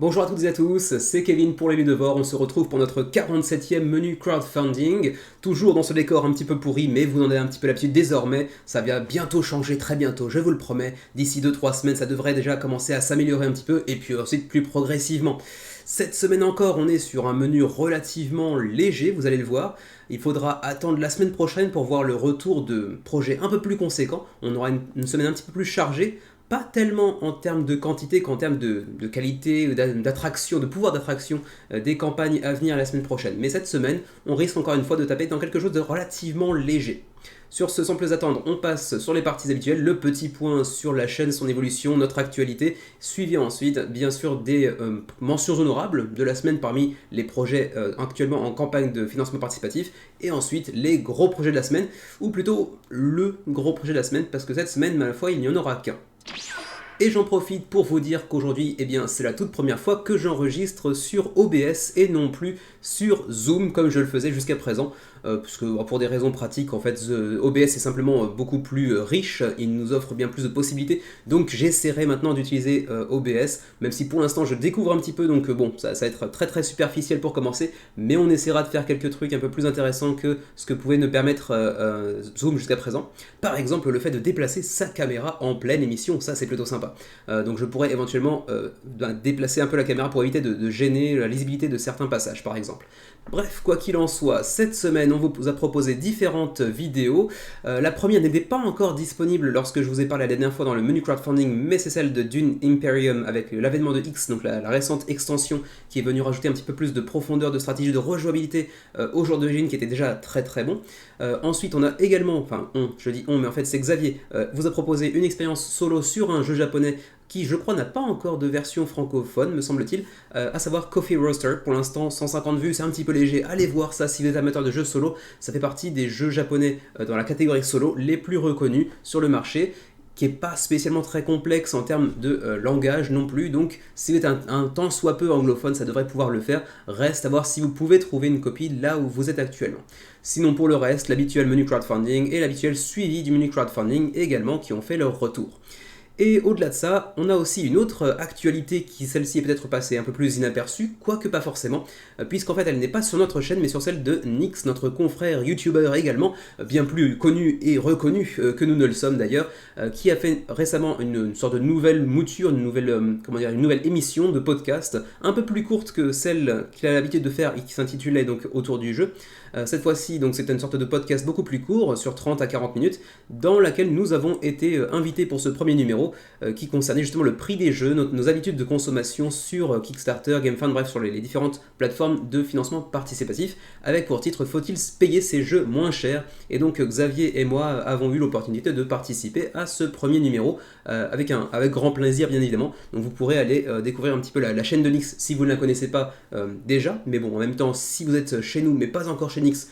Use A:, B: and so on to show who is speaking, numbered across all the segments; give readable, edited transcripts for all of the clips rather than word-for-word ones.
A: Bonjour à toutes et à tous, c'est Kevin pour les Ludovores. On se retrouve pour notre 47e menu crowdfunding. Toujours dans ce décor un petit peu pourri, mais vous en avez un petit peu l'habitude désormais. Ça va bientôt changer, très bientôt, je vous le promets. D'ici 2-3 semaines, ça devrait déjà commencer à s'améliorer un petit peu, et puis ensuite plus progressivement. Cette semaine encore, on est sur un menu relativement léger, vous allez le voir. Il faudra attendre la semaine prochaine pour voir le retour de projets un peu plus conséquents. On aura une semaine un petit peu plus chargée. Pas tellement en termes de quantité qu'en termes de qualité, d'attraction, de pouvoir d'attraction des campagnes à venir la semaine prochaine. Mais cette semaine, on risque encore une fois de taper dans quelque chose de relativement léger. Sur ce, sans plus attendre, on passe sur les parties habituelles, le petit point sur la chaîne, son évolution, notre actualité, suivi ensuite bien sûr des mentions honorables de la semaine parmi les projets actuellement en campagne de financement participatif, et ensuite les gros projets de la semaine, ou plutôt le gros projet de la semaine, parce que cette semaine, ma foi, il n'y en aura qu'un. Et j'en profite pour vous dire qu'aujourd'hui, c'est la toute première fois que j'enregistre sur OBS et non plus sur Zoom comme je le faisais jusqu'à présent. Puisque pour des raisons pratiques, en fait, OBS est simplement beaucoup plus riche, il nous offre bien plus de possibilités, donc j'essaierai maintenant d'utiliser OBS, même si pour l'instant je découvre un petit peu, donc bon, ça va être très très superficiel pour commencer, mais on essaiera de faire quelques trucs un peu plus intéressants que ce que pouvait nous permettre Zoom jusqu'à présent. Par exemple, le fait de déplacer sa caméra en pleine émission, ça c'est plutôt sympa. Donc je pourrais éventuellement déplacer un peu la caméra pour éviter de gêner la lisibilité de certains passages, par exemple. Bref, quoi qu'il en soit, cette semaine, on vous a proposé différentes vidéos. La première n'était pas encore disponible lorsque je vous ai parlé la dernière fois dans le menu crowdfunding, mais c'est celle de Dune Imperium avec l'avènement de X, donc la récente extension qui est venue rajouter un petit peu plus de profondeur, de stratégie, de rejouabilité au jour d'origine qui était déjà très très bon. Ensuite, on a également, je dis on, mais en fait c'est Xavier, vous a proposé une expérience solo sur un jeu japonais qui je crois n'a pas encore de version francophone, me semble-t-il, à savoir Coffee Roaster. Pour l'instant, 150 vues, c'est un petit peu léger, allez voir ça si vous êtes amateur de jeux solo, ça fait partie des jeux japonais dans la catégorie solo les plus reconnus sur le marché, qui n'est pas spécialement très complexe en termes de langage non plus, donc si vous êtes un tant soit peu anglophone, ça devrait pouvoir le faire, reste à voir si vous pouvez trouver une copie là où vous êtes actuellement. Sinon pour le reste, l'habituel menu crowdfunding et l'habituel suivi du menu crowdfunding également qui ont fait leur retour. Et au-delà de ça, on a aussi une autre actualité qui, celle-ci, est peut-être passée un peu plus inaperçue, quoique pas forcément, puisqu'en fait elle n'est pas sur notre chaîne, mais sur celle de Nyx, notre confrère youtubeur également, bien plus connu et reconnu que nous ne le sommes d'ailleurs, qui a fait récemment une sorte de nouvelle mouture, une nouvelle émission de podcast, un peu plus courte que celle qu'il a l'habitude de faire et qui s'intitulait donc Autour du jeu. Cette fois-ci, donc c'était une sorte de podcast beaucoup plus court, sur 30 à 40 minutes, dans laquelle nous avons été invités pour ce premier numéro, qui concernait justement le prix des jeux, nos habitudes de consommation sur Kickstarter, GameFound, bref, sur les différentes plateformes de financement participatif, avec pour titre Faut-il payer ces jeux moins cher? Et donc Xavier et moi avons eu l'opportunité de participer à ce premier numéro, avec grand plaisir bien évidemment. Donc vous pourrez aller découvrir un petit peu la chaîne de Nyx si vous ne la connaissez pas déjà, mais bon, en même temps, si vous êtes chez nous mais pas encore chez Nyx,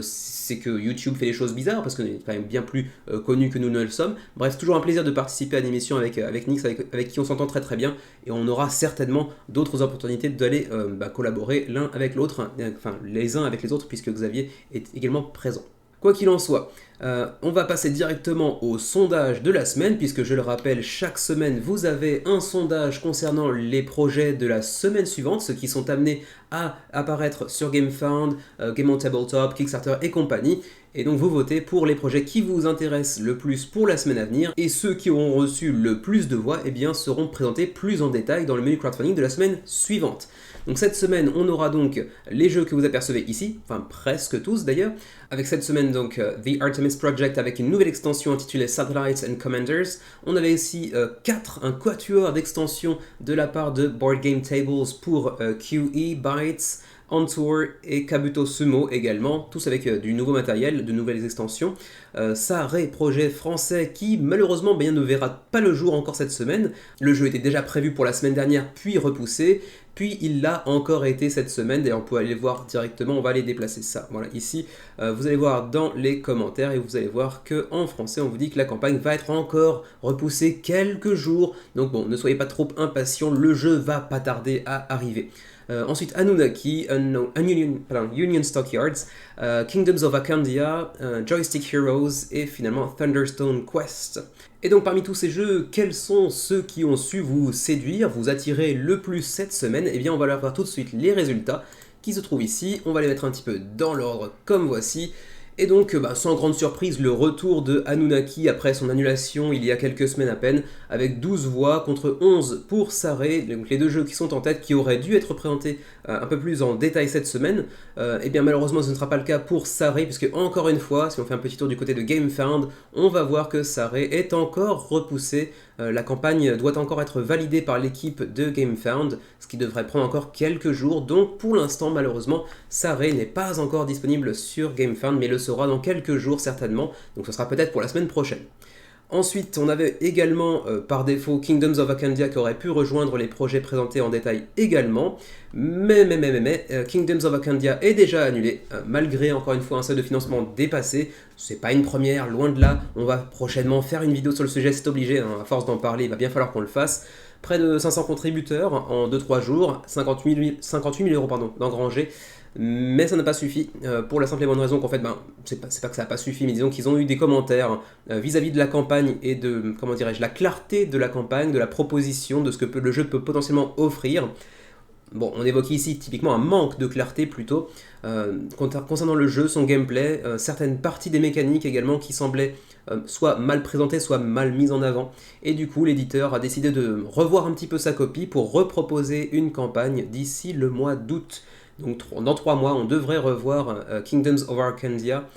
A: c'est que YouTube fait des choses bizarres parce qu'on est quand même bien plus connu que nous ne le sommes. Bref, toujours un plaisir de participer à une émission avec Nyx, avec qui on s'entend très très bien, et on aura certainement d'autres opportunités d'aller collaborer l'un avec l'autre, enfin les uns avec les autres, puisque Xavier est également présent. Quoi qu'il en soit, on va passer directement au sondage de la semaine, puisque je le rappelle, chaque semaine vous avez un sondage concernant les projets de la semaine suivante, ceux qui sont amenés à apparaître sur GameFound, Game on Tabletop, Kickstarter et compagnie. Et donc vous votez pour les projets qui vous intéressent le plus pour la semaine à venir, et ceux qui auront reçu le plus de voix seront présentés plus en détail dans le menu crowdfunding de la semaine suivante. Donc cette semaine, on aura donc les jeux que vous apercevez ici, enfin presque tous d'ailleurs, avec cette semaine donc The Artemis Project avec une nouvelle extension intitulée Satellites and Commanders. On avait aussi un quatuor d'extensions de la part de Board Game Tables pour QE, Bytes, Ontour et Kabuto Sumo également, tous avec du nouveau matériel, de nouvelles extensions. Saré, projet français qui malheureusement ne verra pas le jour encore cette semaine. Le jeu était déjà prévu pour la semaine dernière, puis repoussé, puis il l'a encore été cette semaine. D'ailleurs on peut aller voir directement, on va aller déplacer ça. Voilà, ici vous allez voir dans les commentaires et vous allez voir qu'en français on vous dit que la campagne va être encore repoussée quelques jours. Donc bon, ne soyez pas trop impatients, le jeu va pas tarder à arriver. Ensuite Anunnaki, Union Stockyards, Kingdoms of Akandia, Joystick Heroes et finalement Thunderstone Quest. Et donc parmi tous ces jeux, quels sont ceux qui ont su vous séduire, vous attirer le plus cette semaine? Eh bien on va leur voir tout de suite les résultats qui se trouvent ici, on va les mettre un petit peu dans l'ordre comme voici. Et donc, sans grande surprise, le retour de Anunnaki après son annulation il y a quelques semaines à peine, avec 12 voix contre 11 pour Saré, donc les deux jeux qui sont en tête, qui auraient dû être présentés un peu plus en détail cette semaine. Et bien malheureusement ce ne sera pas le cas pour Saré, puisque encore une fois, si on fait un petit tour du côté de GameFound, on va voir que Saré est encore repoussé. La campagne doit encore être validée par l'équipe de GameFound, ce qui devrait prendre encore quelques jours, donc pour l'instant malheureusement, Saré n'est pas encore disponible sur GameFound, mais le sera dans quelques jours certainement, donc ce sera peut-être pour la semaine prochaine. Ensuite, on avait également par défaut Kingdoms of Akandia qui aurait pu rejoindre les projets présentés en détail également, mais Kingdoms of Akandia est déjà annulé, malgré encore une fois un seuil de financement dépassé. C'est pas une première, loin de là, on va prochainement faire une vidéo sur le sujet, c'est obligé, hein, à force d'en parler, il va bien falloir qu'on le fasse. Près de 500 contributeurs en 2-3 jours, 58 000 euros d'engrangés. Mais ça n'a pas suffi, pour la simple et bonne raison qu'en fait, c'est pas que ça n'a pas suffi, mais disons qu'ils ont eu des commentaires vis-à-vis de la campagne et de, comment dirais-je, la clarté de la campagne, de la proposition, de ce que le jeu peut potentiellement offrir. Bon, on évoque ici typiquement un manque de clarté plutôt, concernant le jeu, son gameplay, certaines parties des mécaniques également qui semblaient soit mal présentées, soit mal mises en avant, et du coup l'éditeur a décidé de revoir un petit peu sa copie pour reproposer une campagne d'ici le mois d'août. Donc dans 3 mois, on devrait revoir Kingdoms of Akandia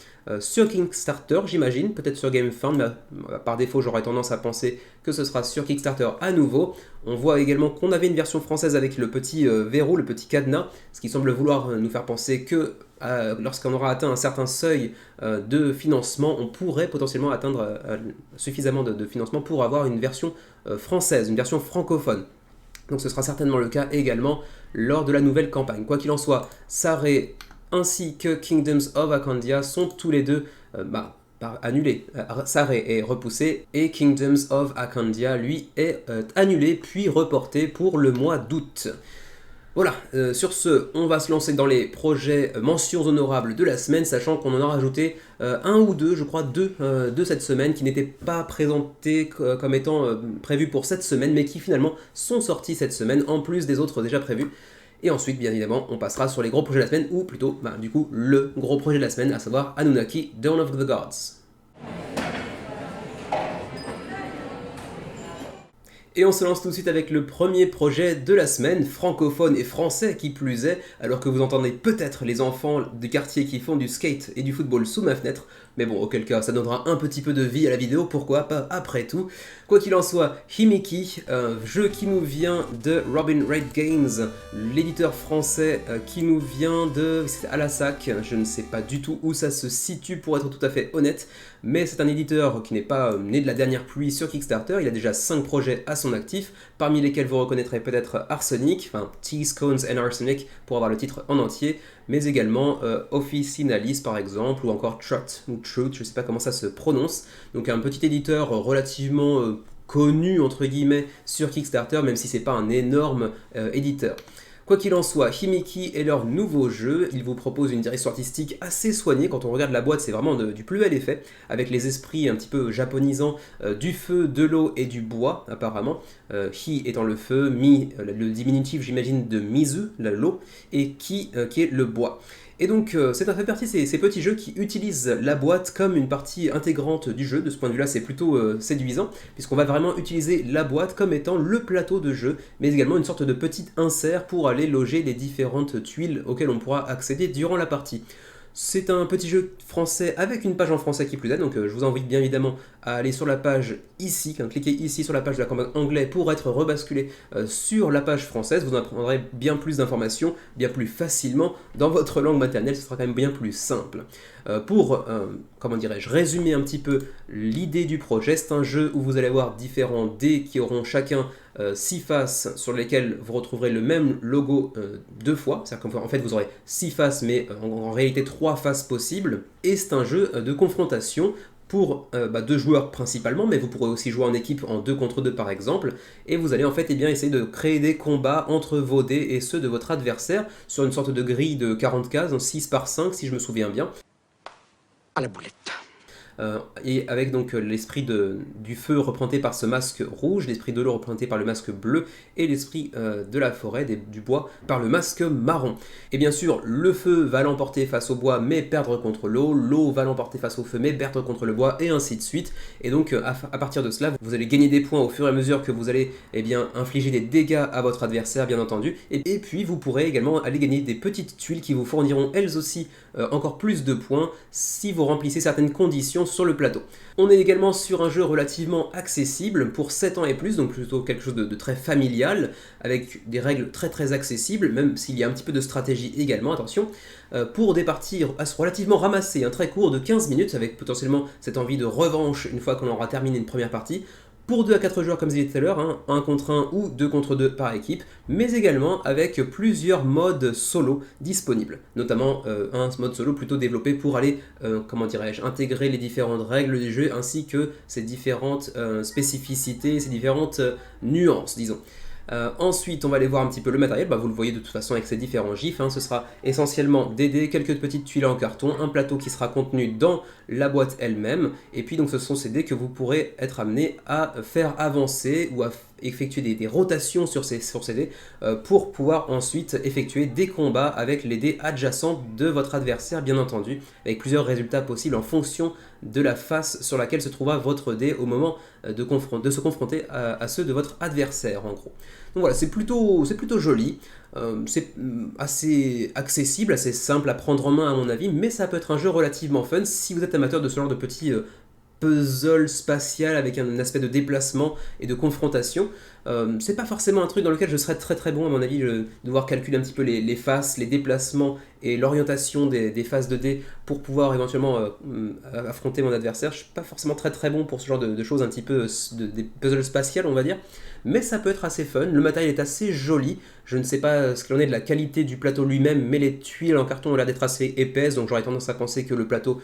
A: sur Kickstarter, j'imagine, peut-être sur GameFound, mais par défaut, j'aurais tendance à penser que ce sera sur Kickstarter à nouveau. On voit également qu'on avait une version française avec le petit verrou, le petit cadenas, ce qui semble vouloir nous faire penser que lorsqu'on aura atteint un certain seuil de financement, on pourrait potentiellement atteindre suffisamment de financement pour avoir une version française, une version francophone. Donc ce sera certainement le cas également lors de la nouvelle campagne. Quoi qu'il en soit, Saré ainsi que Kingdoms of Akandia sont tous les deux annulés. Saré est repoussé et Kingdoms of Akandia, lui, est annulé puis reporté pour le mois d'août. Voilà, sur ce, on va se lancer dans les projets mentions honorables de la semaine, sachant qu'on en a rajouté un ou deux, je crois deux de cette semaine, qui n'étaient pas présentés comme étant prévus pour cette semaine, mais qui finalement sont sortis cette semaine, en plus des autres déjà prévus. Et ensuite, bien évidemment, on passera sur les gros projets de la semaine, ou plutôt, du coup, le gros projet de la semaine, à savoir Anunnaki, Dawn of the Gods. Et on se lance tout de suite avec le premier projet de la semaine, francophone et français qui plus est, alors que vous entendez peut-être les enfants du quartier qui font du skate et du football sous ma fenêtre, mais bon, auquel cas ça donnera un petit peu de vie à la vidéo, pourquoi pas après tout. Quoi qu'il en soit, Himiki, jeu qui nous vient de Robin Wright Games, l'éditeur français qui nous vient de Alasac, je ne sais pas du tout où ça se situe pour être tout à fait honnête, mais c'est un éditeur qui n'est pas né de la dernière pluie sur Kickstarter, il a déjà 5 projets à son actif, parmi lesquels vous reconnaîtrez peut-être Arsenic, enfin Teas, Cones and Arsenic pour avoir le titre en entier, mais également Officinalis par exemple, ou encore Truth, je ne sais pas comment ça se prononce, donc un petit éditeur relativement connu entre guillemets sur Kickstarter, même si c'est pas un énorme éditeur. Quoi qu'il en soit, Himiki est leur nouveau jeu, ils vous proposent une direction artistique assez soignée, quand on regarde la boîte c'est vraiment du plus bel effet, avec les esprits un petit peu japonisants du feu, de l'eau et du bois apparemment, Hi étant le feu, Mi le diminutif j'imagine de Mizu, l'eau, et Ki qui est le bois. Et donc c'est un fait partie de ces petits jeux qui utilisent la boîte comme une partie intégrante du jeu. De ce point de vue là c'est plutôt séduisant, puisqu'on va vraiment utiliser la boîte comme étant le plateau de jeu, mais également une sorte de petit insert pour aller loger les différentes tuiles auxquelles on pourra accéder durant la partie. C'est un petit jeu français avec une page en français qui plus est, donc je vous invite bien évidemment à aller sur la page ici, cliquez ici sur la page de la campagne anglais pour être rebasculé sur la page française. Vous en apprendrez bien plus d'informations, bien plus facilement dans votre langue maternelle, ce sera quand même bien plus simple. Pour, résumer un petit peu l'idée du projet, c'est un jeu où vous allez avoir différents dés qui auront chacun 6 faces sur lesquelles vous retrouverez le même logo 2 fois, c'est-à-dire qu'en fait vous aurez 6 faces mais en réalité 3 faces possibles, et c'est un jeu de confrontation pour 2 joueurs principalement, mais vous pourrez aussi jouer en équipe en 2 contre 2 par exemple, et vous allez en fait essayer de créer des combats entre vos dés et ceux de votre adversaire sur une sorte de grille de 40 cases, 6 par 5 si je me souviens bien.
B: À la boulette.
A: Et avec donc l'esprit du feu représenté par ce masque rouge, l'esprit de l'eau représenté par le masque bleu, et l'esprit de la forêt, du bois, par le masque marron. Et bien sûr, le feu va l'emporter face au bois, mais perdre contre l'eau, l'eau va l'emporter face au feu, mais perdre contre le bois, et ainsi de suite. Et donc, à partir de cela, vous allez gagner des points au fur et à mesure que vous allez infliger des dégâts à votre adversaire, bien entendu. Et puis, vous pourrez également aller gagner des petites tuiles qui vous fourniront elles aussi encore plus de points si vous remplissez certaines conditions sur le plateau. On est également sur un jeu relativement accessible pour 7 ans et plus, donc plutôt quelque chose de très familial, avec des règles très accessibles, même s'il y a un petit peu de stratégie également, attention, pour des parties relativement ramassées, très court de 15 minutes, avec potentiellement cette envie de revanche une fois qu'on aura terminé une première partie, pour 2 à 4 joueurs comme je disais tout à l'heure, 1 contre 1 ou 2 contre 2 par équipe, mais également avec plusieurs modes solo disponibles, notamment un mode solo plutôt développé pour aller, intégrer les différentes règles du jeu ainsi que ses différentes spécificités, ses différentes nuances, disons. Ensuite, on va aller voir un petit peu le matériel. Vous le voyez de toute façon avec ces différents gifs. Ce sera essentiellement des dés, quelques petites tuiles en carton, un plateau qui sera contenu dans la boîte elle-même. Et puis donc ce sont ces dés que vous pourrez être amené à faire avancer ou à effectuer des rotations sur ces dés pour pouvoir ensuite effectuer des combats avec les dés adjacents de votre adversaire, bien entendu, avec plusieurs résultats possibles en fonction de la face sur laquelle se trouvera votre dé au moment de se confronter à ceux de votre adversaire, en gros. Donc voilà, c'est plutôt joli, c'est assez accessible, assez simple à prendre en main à mon avis, mais ça peut être un jeu relativement fun si vous êtes amateur de ce genre de petits puzzle spatial avec un aspect de déplacement et de confrontation. C'est pas forcément un truc dans lequel je serais très bon à mon avis, devoir calculer un petit peu les faces, les déplacements et l'orientation des phases de dés pour pouvoir éventuellement affronter mon adversaire. Je suis pas forcément très bon pour ce genre de choses un petit peu des puzzles spatiales, on va dire, mais ça peut être assez fun. Le matériel est assez joli, je ne sais pas ce qu'il en est de la qualité du plateau lui-même, mais les tuiles en carton ont l'air d'être assez épaisses, donc j'aurais tendance à penser que le plateau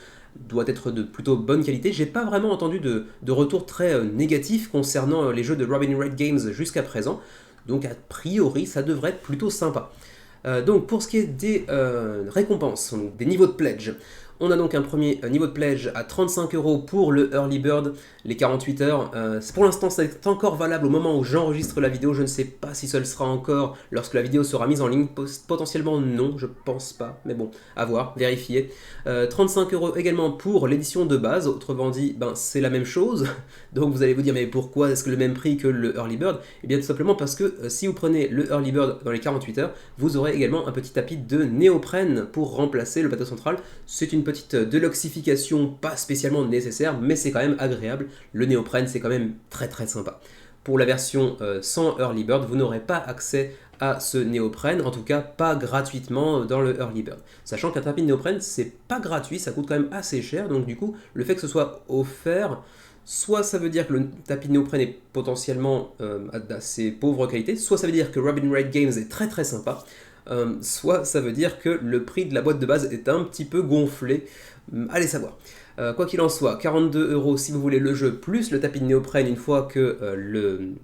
A: doit être de plutôt bonne qualité. J'ai pas vraiment entendu de retour très négatif concernant les jeux de Robin Wright Games jusqu'à présent, donc a priori ça devrait être plutôt sympa. Donc pour ce qui est des récompenses, donc des niveaux de pledge, on a donc un premier niveau de pledge à 35 € pour le Early Bird, les 48 heures. Pour l'instant, c'est encore valable au moment où j'enregistre la vidéo. Je ne sais pas si ça le sera encore lorsque la vidéo sera mise en ligne. Potentiellement non, je pense pas. Mais bon, à voir, vérifier. 35 € également pour l'édition de base. Autrement dit, c'est la même chose. Donc vous allez vous dire, mais pourquoi est-ce que le même prix que le Early Bird? Eh bien tout simplement parce que si vous prenez le Early Bird dans les 48 heures, vous aurez également un petit tapis de néoprène pour remplacer le plateau central. C'est une petite déluxification pas spécialement nécessaire, mais c'est quand même agréable. Le néoprène, c'est quand même très sympa. Pour la version sans Early Bird, vous n'aurez pas accès à ce néoprène, en tout cas pas gratuitement dans le Early Bird. Sachant qu'un tapis de néoprène, c'est pas gratuit, ça coûte quand même assez cher, donc du coup, le fait que ce soit offert, soit ça veut dire que le tapis de néoprène est potentiellement d'assez pauvre qualité, soit ça veut dire que Robin Wright Games est très sympa, soit ça veut dire que le prix de la boîte de base est un petit peu gonflé, allez savoir. Quoi qu'il en soit, 42 € si vous voulez le jeu, plus le tapis de néoprène une fois que le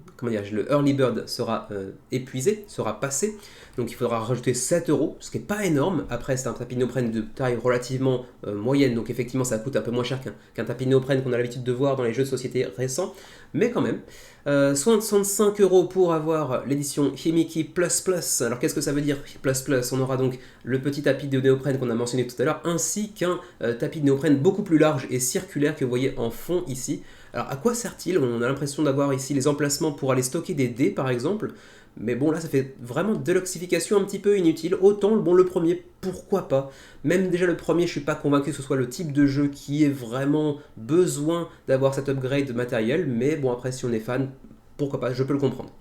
A: Early Bird sera épuisé, sera passé. Donc il faudra rajouter 7 €, ce qui n'est pas énorme. Après, c'est un tapis de néoprène de taille relativement moyenne, donc effectivement ça coûte un peu moins cher qu'un tapis de néoprène qu'on a l'habitude de voir dans les jeux de société récents, mais quand même. 65 € pour avoir l'édition Himiki Plus Plus. Alors qu'est-ce que ça veut dire Plus Plus? On aura donc le petit tapis de néoprène qu'on a mentionné tout à l'heure, ainsi qu'un tapis de néoprène beaucoup plus large et circulaire que vous voyez en fond ici. Alors à quoi sert-il? On a l'impression d'avoir ici les emplacements pour aller stocker des dés par exemple, mais bon là ça fait vraiment de l'oxyfication un petit peu inutile. Autant le premier, pourquoi pas. Même déjà le premier, je suis pas convaincu que ce soit le type de jeu qui ait vraiment besoin d'avoir cet upgrade matériel, mais bon après si on est fan, pourquoi pas, je peux le comprendre.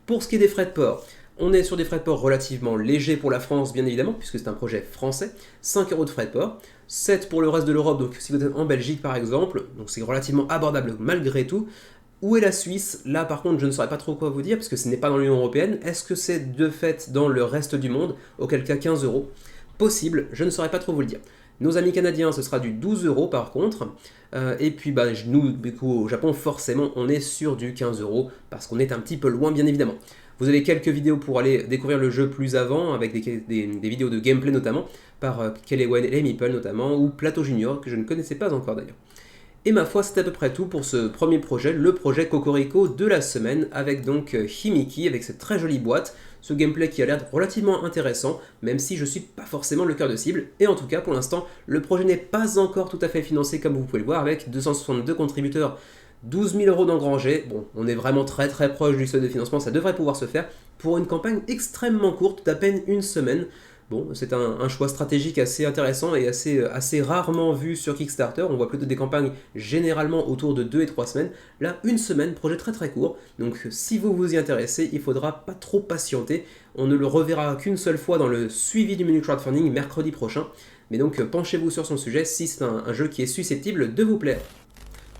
A: Pour ce qui est des frais de port, on est sur des frais de port relativement légers pour la France, bien évidemment, puisque c'est un projet français. 5 € de frais de port, 7 pour le reste de l'Europe, donc si vous êtes en Belgique par exemple, donc c'est relativement abordable malgré tout. Où est la Suisse? Là par contre je ne saurais pas trop quoi vous dire, parce que ce n'est pas dans l'Union Européenne. Est-ce que c'est de fait dans le reste du monde? Auquel cas 15 €. Possible, je ne saurais pas trop vous le dire. Nos amis canadiens, ce sera du 12 € par contre. Et puis bah, nous, du coup, au Japon, forcément, on est sur du 15 € parce qu'on est un petit peu loin, bien évidemment. Vous avez quelques vidéos pour aller découvrir le jeu plus avant, avec des vidéos de gameplay notamment, par Kellywen et Meeple notamment, ou Plateau Junior, que je ne connaissais pas encore d'ailleurs. Et ma foi, c'est à peu près tout pour ce premier projet, le projet Cocorico de la semaine, avec donc Himiki, avec cette très jolie boîte, ce gameplay qui a l'air relativement intéressant, même si je suis pas forcément le cœur de cible, et en tout cas pour l'instant, le projet n'est pas encore tout à fait financé comme vous pouvez le voir, avec 262 contributeurs, 12 000 € d'engrangés. Bon, on est vraiment très proche du seuil de financement, ça devrait pouvoir se faire, pour une campagne extrêmement courte, d'à peine une semaine. Bon, c'est un choix stratégique assez intéressant et assez rarement vu sur Kickstarter. On voit plutôt des campagnes généralement autour de 2 et 3 semaines. Là, une semaine, projet très court. Donc si vous vous y intéressez, il faudra pas trop patienter. On ne le reverra qu'une seule fois dans le suivi du menu crowdfunding mercredi prochain. Mais donc penchez-vous sur son sujet si c'est un jeu qui est susceptible de vous plaire.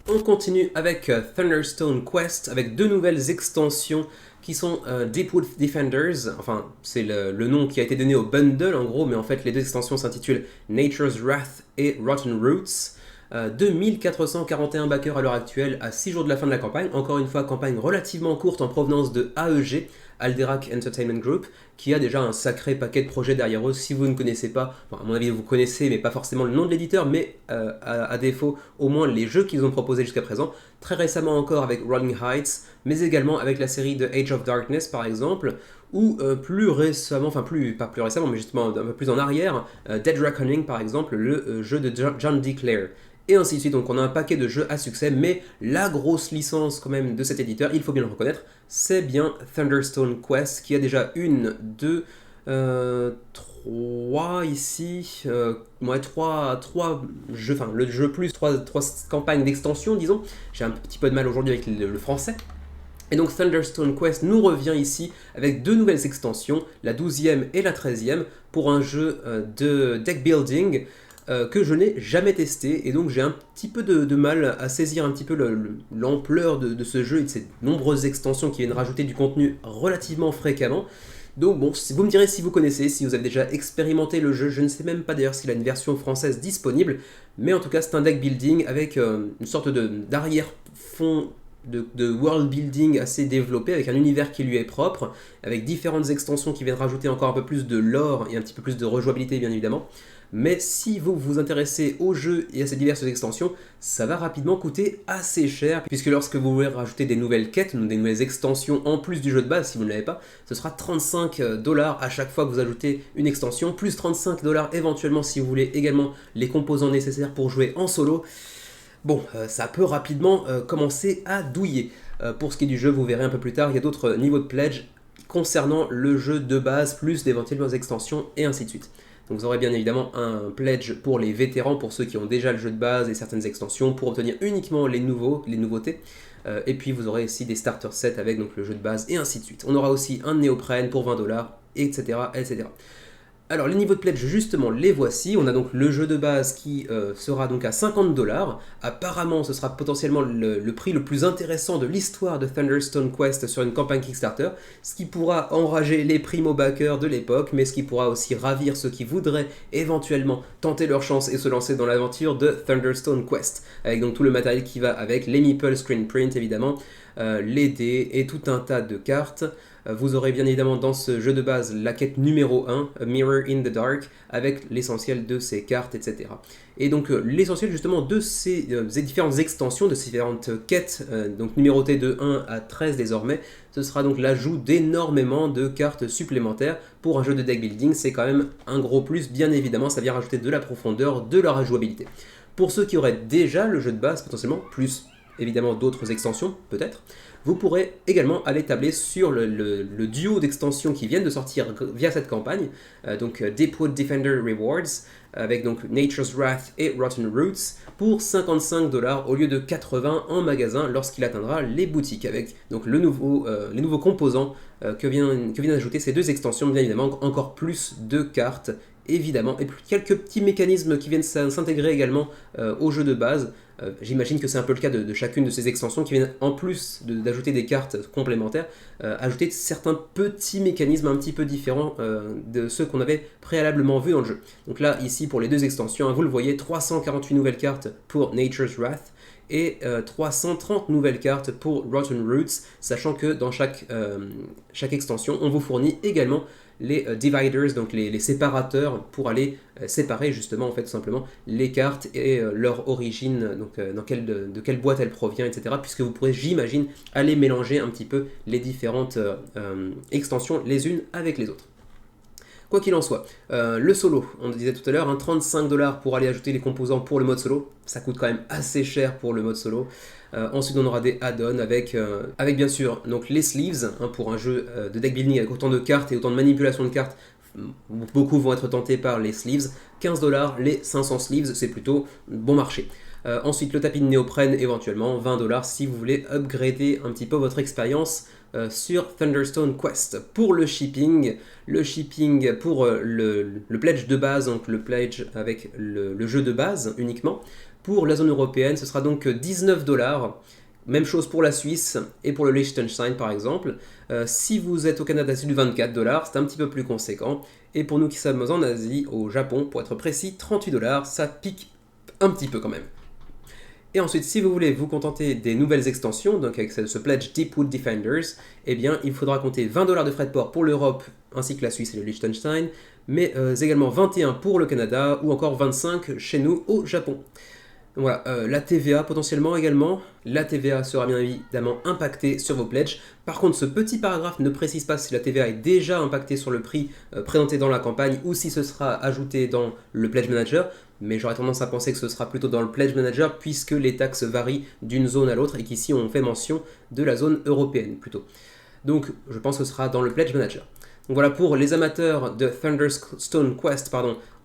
A: On continue avec Thunderstone Quest, avec 2 nouvelles extensions qui sont Deepwood Defenders, enfin c'est le nom qui a été donné au bundle en gros, mais en fait les 2 extensions s'intitulent Nature's Wrath et Rotten Roots. 2441 backers à l'heure actuelle, à 6 jours de la fin de la campagne. Encore une fois, campagne relativement courte en provenance de AEG, Alderac Entertainment Group, qui a déjà un sacré paquet de projets derrière eux. Si vous ne connaissez pas, bon, à mon avis vous connaissez, mais pas forcément le nom de l'éditeur, mais à défaut, au moins les jeux qu'ils ont proposés jusqu'à présent. Très récemment encore avec Rolling Heights, mais également avec la série de Age of Darkness par exemple, ou plus récemment, enfin pas plus récemment, mais justement un peu plus en arrière, Dead Reckoning par exemple, le jeu de John D. Clare. Et ainsi de suite, donc on a un paquet de jeux à succès, mais la grosse licence quand même de cet éditeur, il faut bien le reconnaître, c'est bien Thunderstone Quest, qui a déjà 1, 2, 3 ici, trois jeux, enfin le jeu plus 3 campagnes d'extension, disons. J'ai un petit peu de mal aujourd'hui avec le français. Et donc Thunderstone Quest nous revient ici avec 2 nouvelles extensions, la 12e et la 13e, pour un jeu de deck building, que je n'ai jamais testé, et donc j'ai un petit peu de mal à saisir un petit peu l'ampleur de ce jeu et de ces nombreuses extensions qui viennent rajouter du contenu relativement fréquemment. Donc bon, vous me direz si vous connaissez, si vous avez déjà expérimenté le jeu. Je ne sais même pas d'ailleurs s'il a une version française disponible, mais en tout cas c'est un deck building avec une sorte d'arrière-fond de world building assez développé, avec un univers qui lui est propre, avec différentes extensions qui viennent rajouter encore un peu plus de lore et un petit peu plus de rejouabilité bien évidemment. Mais si vous vous intéressez au jeu et à ces diverses extensions, ça va rapidement coûter assez cher, puisque lorsque vous voulez rajouter des nouvelles quêtes, des nouvelles extensions en plus du jeu de base, si vous ne l'avez pas, ce sera 35 $ à chaque fois que vous ajoutez une extension, plus 35 $ éventuellement si vous voulez également les composants nécessaires pour jouer en solo. Bon, ça peut rapidement commencer à douiller. Pour ce qui est du jeu, vous verrez un peu plus tard, il y a d'autres niveaux de pledge concernant le jeu de base, plus d'éventuelles extensions, et ainsi de suite. Donc vous aurez bien évidemment un pledge pour les vétérans, pour ceux qui ont déjà le jeu de base et certaines extensions, pour obtenir uniquement les nouveautés. Et puis vous aurez aussi des starter sets avec donc le jeu de base, et ainsi de suite. On aura aussi un néoprène pour 20 $, etc., etc. Alors les niveaux de pledge justement les voici. On a donc le jeu de base qui sera donc à 50 $. Apparemment ce sera potentiellement le prix le plus intéressant de l'histoire de Thunderstone Quest sur une campagne Kickstarter, ce qui pourra enrager les primo-backers de l'époque, mais ce qui pourra aussi ravir ceux qui voudraient éventuellement tenter leur chance et se lancer dans l'aventure de Thunderstone Quest, avec donc tout le matériel qui va avec, les meeple screen print évidemment, les dés et tout un tas de cartes. Vous aurez bien évidemment dans ce jeu de base la quête numéro 1, A Mirror in the Dark, avec l'essentiel de ces cartes, etc. Et donc l'essentiel justement de ces différentes extensions, de ces différentes quêtes, donc numérotées de 1 à 13 désormais, ce sera donc l'ajout d'énormément de cartes supplémentaires. Pour un jeu de deck building, c'est quand même un gros plus, bien évidemment, ça vient rajouter de la profondeur, de la rejouabilité. Pour ceux qui auraient déjà le jeu de base potentiellement, plus évidemment d'autres extensions peut-être, vous pourrez également aller tabler sur le duo d'extensions qui viennent de sortir via cette campagne, donc Deepwood Defender Rewards, avec donc Nature's Wrath et Rotten Roots, pour 55 $ au lieu de 80 en magasin lorsqu'il atteindra les boutiques, avec donc les nouveaux composants que viennent d'ajouter ces 2 extensions, bien évidemment encore plus de cartes évidemment, et puis quelques petits mécanismes qui viennent s'intégrer également au jeu de base. J'imagine que c'est un peu le cas de chacune de ces extensions qui viennent, en plus d'ajouter des cartes complémentaires, ajouter certains petits mécanismes un petit peu différents de ceux qu'on avait préalablement vus dans le jeu. Donc là, ici, pour les deux extensions, hein, vous le voyez, 348 nouvelles cartes pour Nature's Wrath et 330 nouvelles cartes pour Rotten Roots, sachant que dans chaque extension, on vous fournit également les dividers, donc les séparateurs pour aller séparer justement en fait tout simplement les cartes et leur origine, donc de quelle boîte elle provient, etc. Puisque vous pourrez, j'imagine, aller mélanger un petit peu les différentes extensions les unes avec les autres. Quoi qu'il en soit, le solo, on le disait tout à l'heure, hein, 35$ pour aller ajouter les composants pour le mode solo, ça coûte quand même assez cher pour le mode solo. Ensuite on aura des add-ons avec bien sûr donc les sleeves, hein, pour un jeu de deck building avec autant de cartes et autant de manipulation de cartes. Beaucoup vont être tentés par les sleeves, 15$, les 500 sleeves, c'est plutôt bon marché. Ensuite le tapis de néoprène éventuellement, 20$ si vous voulez upgrader un petit peu votre expérience sur Thunderstone Quest. Pour le shipping pour le pledge de base, donc le pledge avec le jeu de base uniquement, pour la zone européenne ce sera donc 19$. Même chose pour la Suisse et pour le Liechtenstein par exemple. Si vous êtes au Canada, c'est du 24$, c'est un petit peu plus conséquent. Et pour nous qui sommes en Asie, au Japon pour être précis, 38$, ça pique un petit peu quand même. Et ensuite, si vous voulez vous contenter des nouvelles extensions, donc avec ce pledge Deepwood Defenders, eh bien, il faudra compter 20$ de frais de port pour l'Europe, ainsi que la Suisse et le Liechtenstein, mais également 21 pour le Canada, ou encore 25 chez nous au Japon. Donc voilà, la TVA potentiellement également. La TVA sera bien évidemment impactée sur vos pledges. Par contre, ce petit paragraphe ne précise pas si la TVA est déjà impactée sur le prix présenté dans la campagne ou si ce sera ajouté dans le Pledge Manager. Mais j'aurais tendance à penser que ce sera plutôt dans le Pledge Manager puisque les taxes varient d'une zone à l'autre et qu'ici on fait mention de la zone européenne plutôt. Donc je pense que ce sera dans le Pledge Manager. Donc voilà, pour les amateurs de Thunderstone Quest,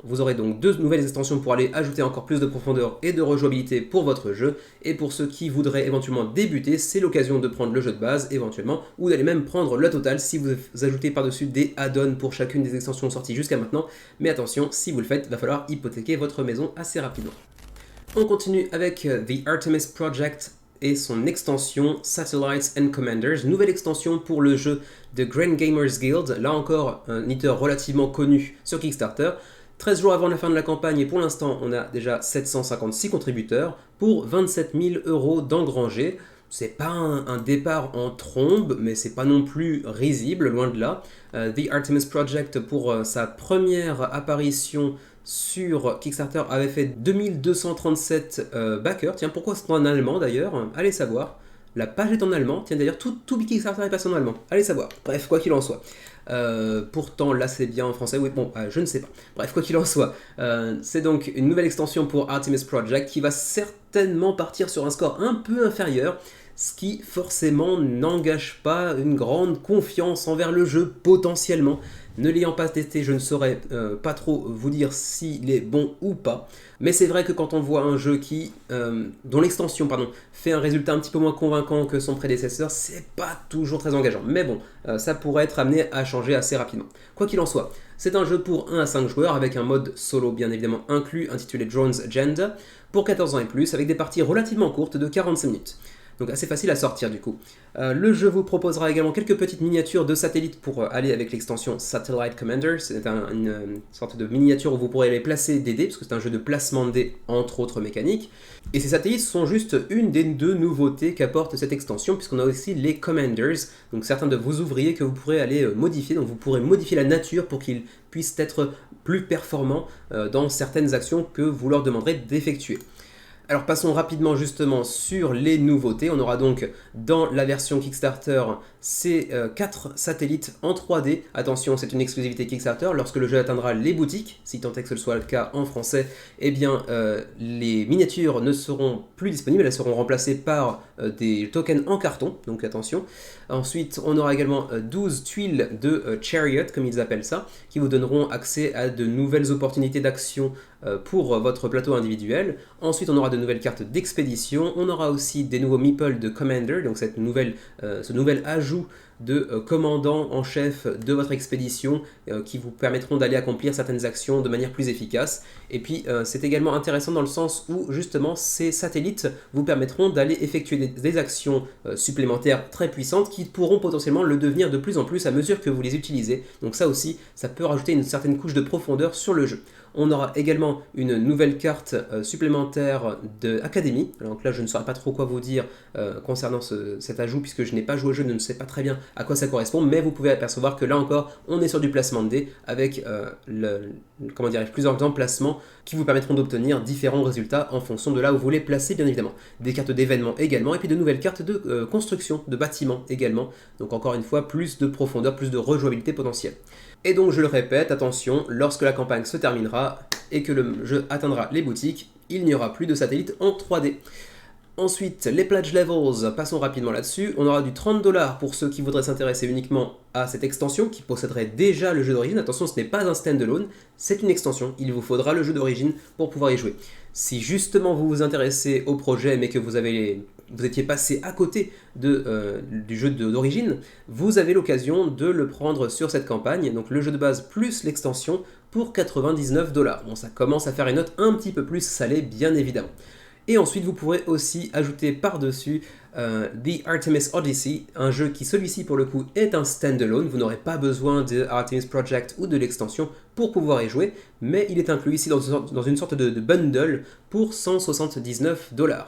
A: vous aurez donc 2 nouvelles extensions pour aller ajouter encore plus de profondeur et de rejouabilité pour votre jeu. Et pour ceux qui voudraient éventuellement débuter, c'est l'occasion de prendre le jeu de base éventuellement, ou d'aller même prendre la totale si vous ajoutez par-dessus des add-ons pour chacune des extensions sorties jusqu'à maintenant. Mais attention, si vous le faites, il va falloir hypothéquer votre maison assez rapidement. On continue avec The Artemis Project et son extension Satellites and Commanders, nouvelle extension pour le jeu de Grand Gamers Guild, là encore un éditeur relativement connu sur Kickstarter. 13 jours avant la fin de la campagne et pour l'instant on a déjà 756 contributeurs pour 27 000€ d'engrangés. C'est pas un départ en trombe, mais c'est pas non plus risible, loin de là. The Artemis Project, pour sa première apparition sur Kickstarter, avait fait 2237 backers. Tiens, pourquoi c'est en allemand d'ailleurs? Allez savoir. La page est en allemand. Tiens, d'ailleurs, tout Kickstarter est passé en allemand. Allez savoir. Bref, quoi qu'il en soit. Pourtant, là, c'est bien en français. Oui, bon, je ne sais pas. Bref, quoi qu'il en soit. C'est donc une nouvelle extension pour Artemis Project qui va certainement partir sur un score un peu inférieur, ce qui forcément n'engage pas une grande confiance envers le jeu potentiellement. Ne l'ayant pas testé, je ne saurais pas trop vous dire s'il est bon ou pas. Mais c'est vrai que quand on voit un jeu dont l'extension fait un résultat un petit peu moins convaincant que son prédécesseur, c'est pas toujours très engageant. Mais bon, ça pourrait être amené à changer assez rapidement. Quoi qu'il en soit, c'est un jeu pour 1 à 5 joueurs avec un mode solo bien évidemment inclus intitulé Drone's Agenda pour 14 ans et plus avec des parties relativement courtes de 45 minutes. Donc assez facile à sortir du coup. Le jeu vous proposera également quelques petites miniatures de satellites pour aller avec l'extension Satellite Commander. C'est une sorte de miniature où vous pourrez les placer des dés, parce que c'est un jeu de placement de dés entre autres mécaniques. Et ces satellites sont juste une des 2 nouveautés qu'apporte cette extension, puisqu'on a aussi les Commanders, donc certains de vos ouvriers que vous pourrez aller modifier. Donc vous pourrez modifier la nature pour qu'ils puissent être plus performants dans certaines actions que vous leur demanderez d'effectuer. Alors passons rapidement justement sur les nouveautés. On aura donc dans la version Kickstarter ces 4 satellites en 3D. Attention, c'est une exclusivité Kickstarter. Lorsque le jeu atteindra les boutiques, si tant est que ce soit le cas en français, eh bien les miniatures ne seront plus disponibles. Elles seront remplacées par des tokens en carton, donc attention. Ensuite, on aura également 12 tuiles de Chariot, comme ils appellent ça, qui vous donneront accès à de nouvelles opportunités d'action pour votre plateau individuel. Ensuite, on aura de nouvelles cartes d'expédition. On aura aussi des nouveaux meeples de Commander, donc ce nouvel ajout de commandants en chef de votre expédition qui vous permettront d'aller accomplir certaines actions de manière plus efficace. Et puis c'est également intéressant dans le sens où justement ces satellites vous permettront d'aller effectuer des actions supplémentaires très puissantes qui pourront potentiellement le devenir de plus en plus à mesure que vous les utilisez. Donc ça aussi, ça peut rajouter une certaine couche de profondeur sur le jeu. On aura également une nouvelle carte supplémentaire d'Académie. Donc là, je ne saurais pas trop quoi vous dire concernant cet ajout, puisque je n'ai pas joué au jeu, je ne sais pas très bien à quoi ça correspond, mais vous pouvez apercevoir que là encore, on est sur du placement de dés avec plusieurs emplacements qui vous permettront d'obtenir différents résultats en fonction de là où vous les placez, bien évidemment. Des cartes d'événements également, et puis de nouvelles cartes de construction, de bâtiments également. Donc encore une fois, plus de profondeur, plus de rejouabilité potentielle. Et donc je le répète, attention, lorsque la campagne se terminera et que le jeu atteindra les boutiques, il n'y aura plus de satellites en 3D. Ensuite, les pledge levels, passons rapidement là-dessus. On aura du 30$ pour ceux qui voudraient s'intéresser uniquement à cette extension, qui posséderait déjà le jeu d'origine. Attention, ce n'est pas un standalone, c'est une extension. Il vous faudra le jeu d'origine pour pouvoir y jouer. Si justement vous vous intéressez au projet, mais que vous étiez passé à côté du jeu d'origine, vous avez l'occasion de le prendre sur cette campagne, donc le jeu de base plus l'extension pour 99$. Bon, ça commence à faire une note un petit peu plus salée, bien évidemment. Et ensuite, vous pourrez aussi ajouter par-dessus The Artemis Odyssey, un jeu qui, celui-ci pour le coup, est un standalone. Vous n'aurez pas besoin de Artemis Project ou de l'extension pour pouvoir y jouer, mais il est inclus ici dans une sorte de bundle pour 179$.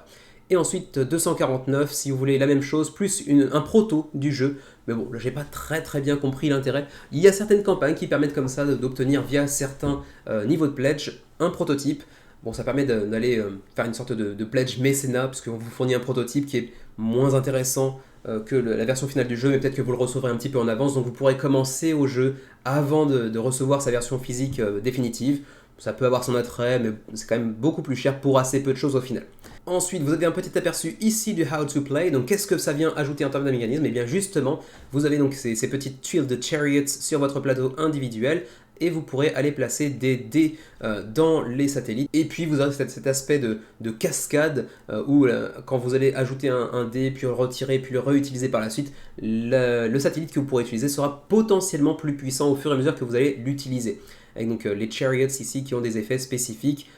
A: Et ensuite 249 si vous voulez la même chose, plus un proto du jeu. Mais bon, là j'ai pas très bien compris l'intérêt. Il y a certaines campagnes qui permettent comme ça d'obtenir via certains niveaux de pledge un prototype. Bon, ça permet d'aller faire une sorte de pledge mécénat, parce qu'on vous fournit un prototype qui est moins intéressant que la version finale du jeu, mais peut-être que vous le recevrez un petit peu en avance, donc vous pourrez commencer au jeu avant de recevoir sa version physique définitive. Ça peut avoir son attrait, mais c'est quand même beaucoup plus cher pour assez peu de choses au final. Ensuite, vous avez un petit aperçu ici du How to Play. Donc, qu'est-ce que ça vient ajouter en termes de mécanisme? Et bien justement, vous avez donc ces petites tuiles de chariots sur votre plateau individuel, et vous pourrez aller placer des dés dans les satellites. Et puis vous aurez cet aspect de cascade où quand vous allez ajouter un dé, puis le retirer, puis le réutiliser par la suite, le satellite que vous pourrez utiliser sera potentiellement plus puissant au fur et à mesure que vous allez l'utiliser. Avec donc les chariots ici qui ont des effets spécifiques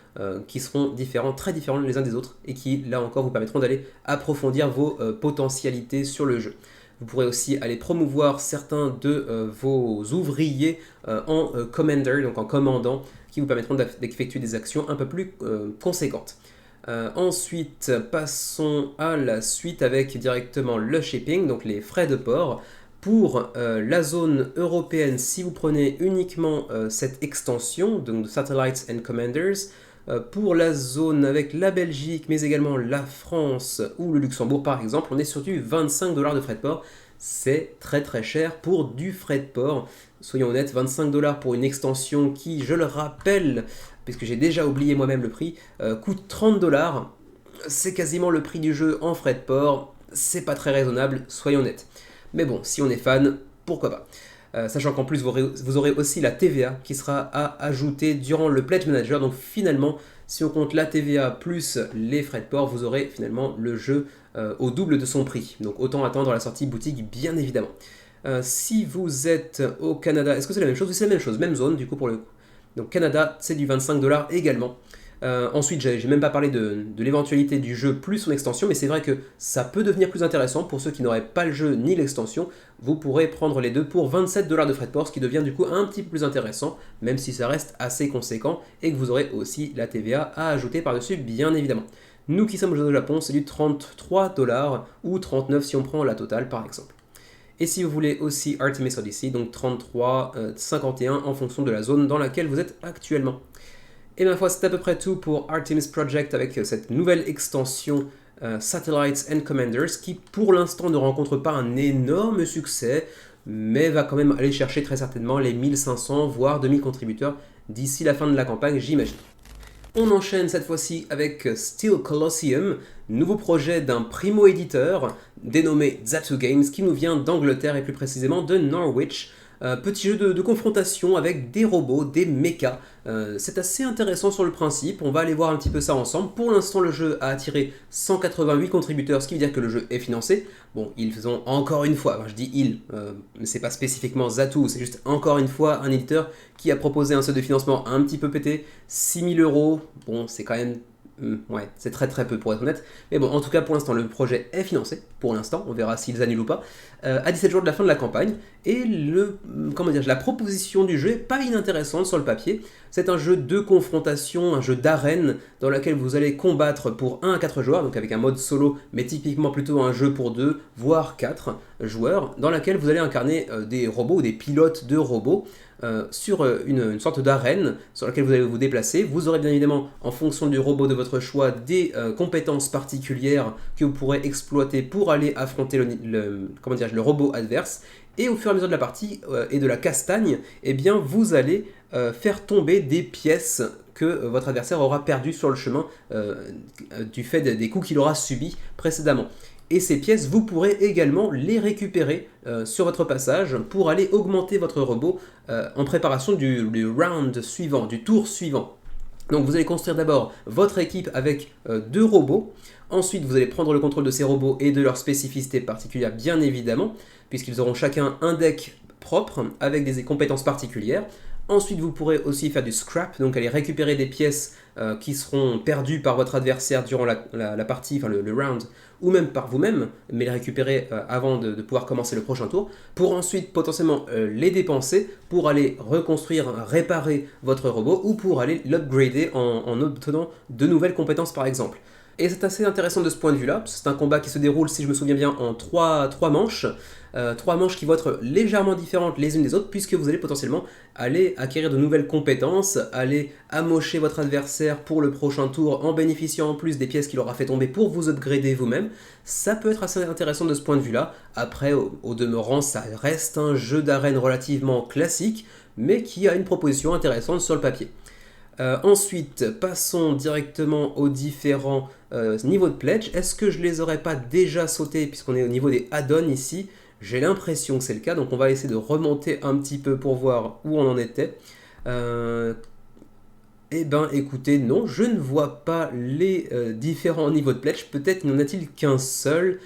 A: qui seront très différents les uns des autres, et qui là encore vous permettront d'aller approfondir vos potentialités sur le jeu. Vous pourrez aussi aller promouvoir certains de vos ouvriers en commander, donc en commandant, qui vous permettront d'effectuer des actions un peu plus conséquentes. Ensuite, passons à la suite avec directement le shipping, donc les frais de port. Pour la zone européenne, si vous prenez uniquement cette extension, donc de Satellites and Commanders, pour la zone avec la Belgique, mais également la France ou le Luxembourg par exemple, on est sur du 25$ de frais de port. C'est très cher pour du frais de port. Soyons honnêtes, 25$ pour une extension qui, je le rappelle, puisque j'ai déjà oublié moi-même le prix, coûte 30$. C'est quasiment le prix du jeu en frais de port. C'est pas très raisonnable, soyons honnêtes. Mais bon, si on est fan, pourquoi pas. Sachant qu'en plus vous aurez aussi la TVA qui sera à ajouter durant le Pledge Manager. Donc finalement, si on compte la TVA plus les frais de port, vous aurez finalement le jeu au double de son prix. Donc autant attendre la sortie boutique, bien évidemment. Si vous êtes au Canada, est-ce que c'est la même chose? Oui, c'est la même chose, même zone du coup pour le coup. Donc Canada, c'est du 25$ également. Ensuite, j'ai même pas parlé de l'éventualité du jeu plus son extension, mais c'est vrai que ça peut devenir plus intéressant pour ceux qui n'auraient pas le jeu ni l'extension. Vous pourrez prendre les deux pour 27$ de frais de port, ce qui devient du coup un petit peu plus intéressant, même si ça reste assez conséquent, et que vous aurez aussi la TVA à ajouter par-dessus, bien évidemment. Nous qui sommes au Japon, c'est du 33$ ou 39$ si on prend la totale par exemple. Et si vous voulez aussi Artemis Odyssey, donc 33, 51 en fonction de la zone dans laquelle vous êtes actuellement. Et ma foi, c'est à peu près tout pour Artemis Project avec cette nouvelle extension Satellites and Commanders qui pour l'instant ne rencontre pas un énorme succès, mais va quand même aller chercher très certainement les 1500 voire 2000 contributeurs d'ici la fin de la campagne, j'imagine. On enchaîne cette fois-ci avec Steel Colosseum, nouveau projet d'un primo-éditeur dénommé Zatu Games qui nous vient d'Angleterre et plus précisément de Norwich. Petit jeu de confrontation avec des robots, des mechas. C'est assez intéressant sur le principe, on va aller voir un petit peu ça ensemble. Pour l'instant, le jeu a attiré 188 contributeurs, ce qui veut dire que le jeu est financé. Bon, ils ont encore une fois, enfin, je dis ils, mais c'est pas spécifiquement Zatou, c'est juste encore une fois un éditeur qui a proposé un seuil de financement un petit peu pété, 6 000 €. Bon, c'est quand même ouais, c'est très très peu pour être honnête. Mais bon, en tout cas, pour l'instant, le projet est financé. Pour l'instant, on verra s'ils annulent ou pas. À 17 jours de la fin de la campagne. Et comment dire, la proposition du jeu est pas inintéressante sur le papier. C'est un jeu de confrontation, un jeu d'arène dans lequel vous allez combattre pour 1 à 4 joueurs, donc avec un mode solo, mais typiquement plutôt un jeu pour 2, voire 4 joueurs, dans lequel vous allez incarner des robots ou des pilotes de robots. Sur une sorte d'arène sur laquelle vous allez vous déplacer. Vous aurez bien évidemment, en fonction du robot de votre choix, des compétences particulières que vous pourrez exploiter pour aller affronter le robot adverse. Et au fur et à mesure de la partie et de la castagne, eh bien, vous allez faire tomber des pièces que votre adversaire aura perdues sur le chemin du fait des coups qu'il aura subis précédemment. Et ces pièces, vous pourrez également les récupérer sur votre passage pour aller augmenter votre robot en préparation du round suivant, du tour suivant. Donc vous allez construire d'abord votre équipe avec 2 robots. Ensuite, vous allez prendre le contrôle de ces robots et de leurs spécificités particulières, bien évidemment, puisqu'ils auront chacun un deck propre avec des compétences particulières. Ensuite, vous pourrez aussi faire du scrap, donc aller récupérer des pièces qui seront perdues par votre adversaire durant la partie, enfin le round, ou même par vous-même, mais les récupérer avant de pouvoir commencer le prochain tour, pour ensuite potentiellement les dépenser pour aller reconstruire, réparer votre robot, ou pour aller l'upgrader en obtenant de nouvelles compétences par exemple. Et c'est assez intéressant de ce point de vue-là, parce que c'est un combat qui se déroule, si je me souviens bien, en 3 manches. 3 manches qui vont être légèrement différentes les unes des autres, puisque vous allez potentiellement aller acquérir de nouvelles compétences, aller amocher votre adversaire pour le prochain tour en bénéficiant en plus des pièces qu'il aura fait tomber pour vous upgrader vous-même. Ça peut être assez intéressant de ce point de vue-là. Après, au demeurant, ça reste un jeu d'arène relativement classique, mais qui a une proposition intéressante sur le papier. Ensuite, passons directement aux différents niveaux de pledge. Est-ce que je les aurais pas déjà sautés puisqu'on est au niveau des add-ons ici? J'ai l'impression que c'est le cas, donc on va essayer de remonter un petit peu pour voir où on en était. Eh ben écoutez, non, je ne vois pas les différents niveaux de pledge. Peut-être n'y en a-t-il qu'un seul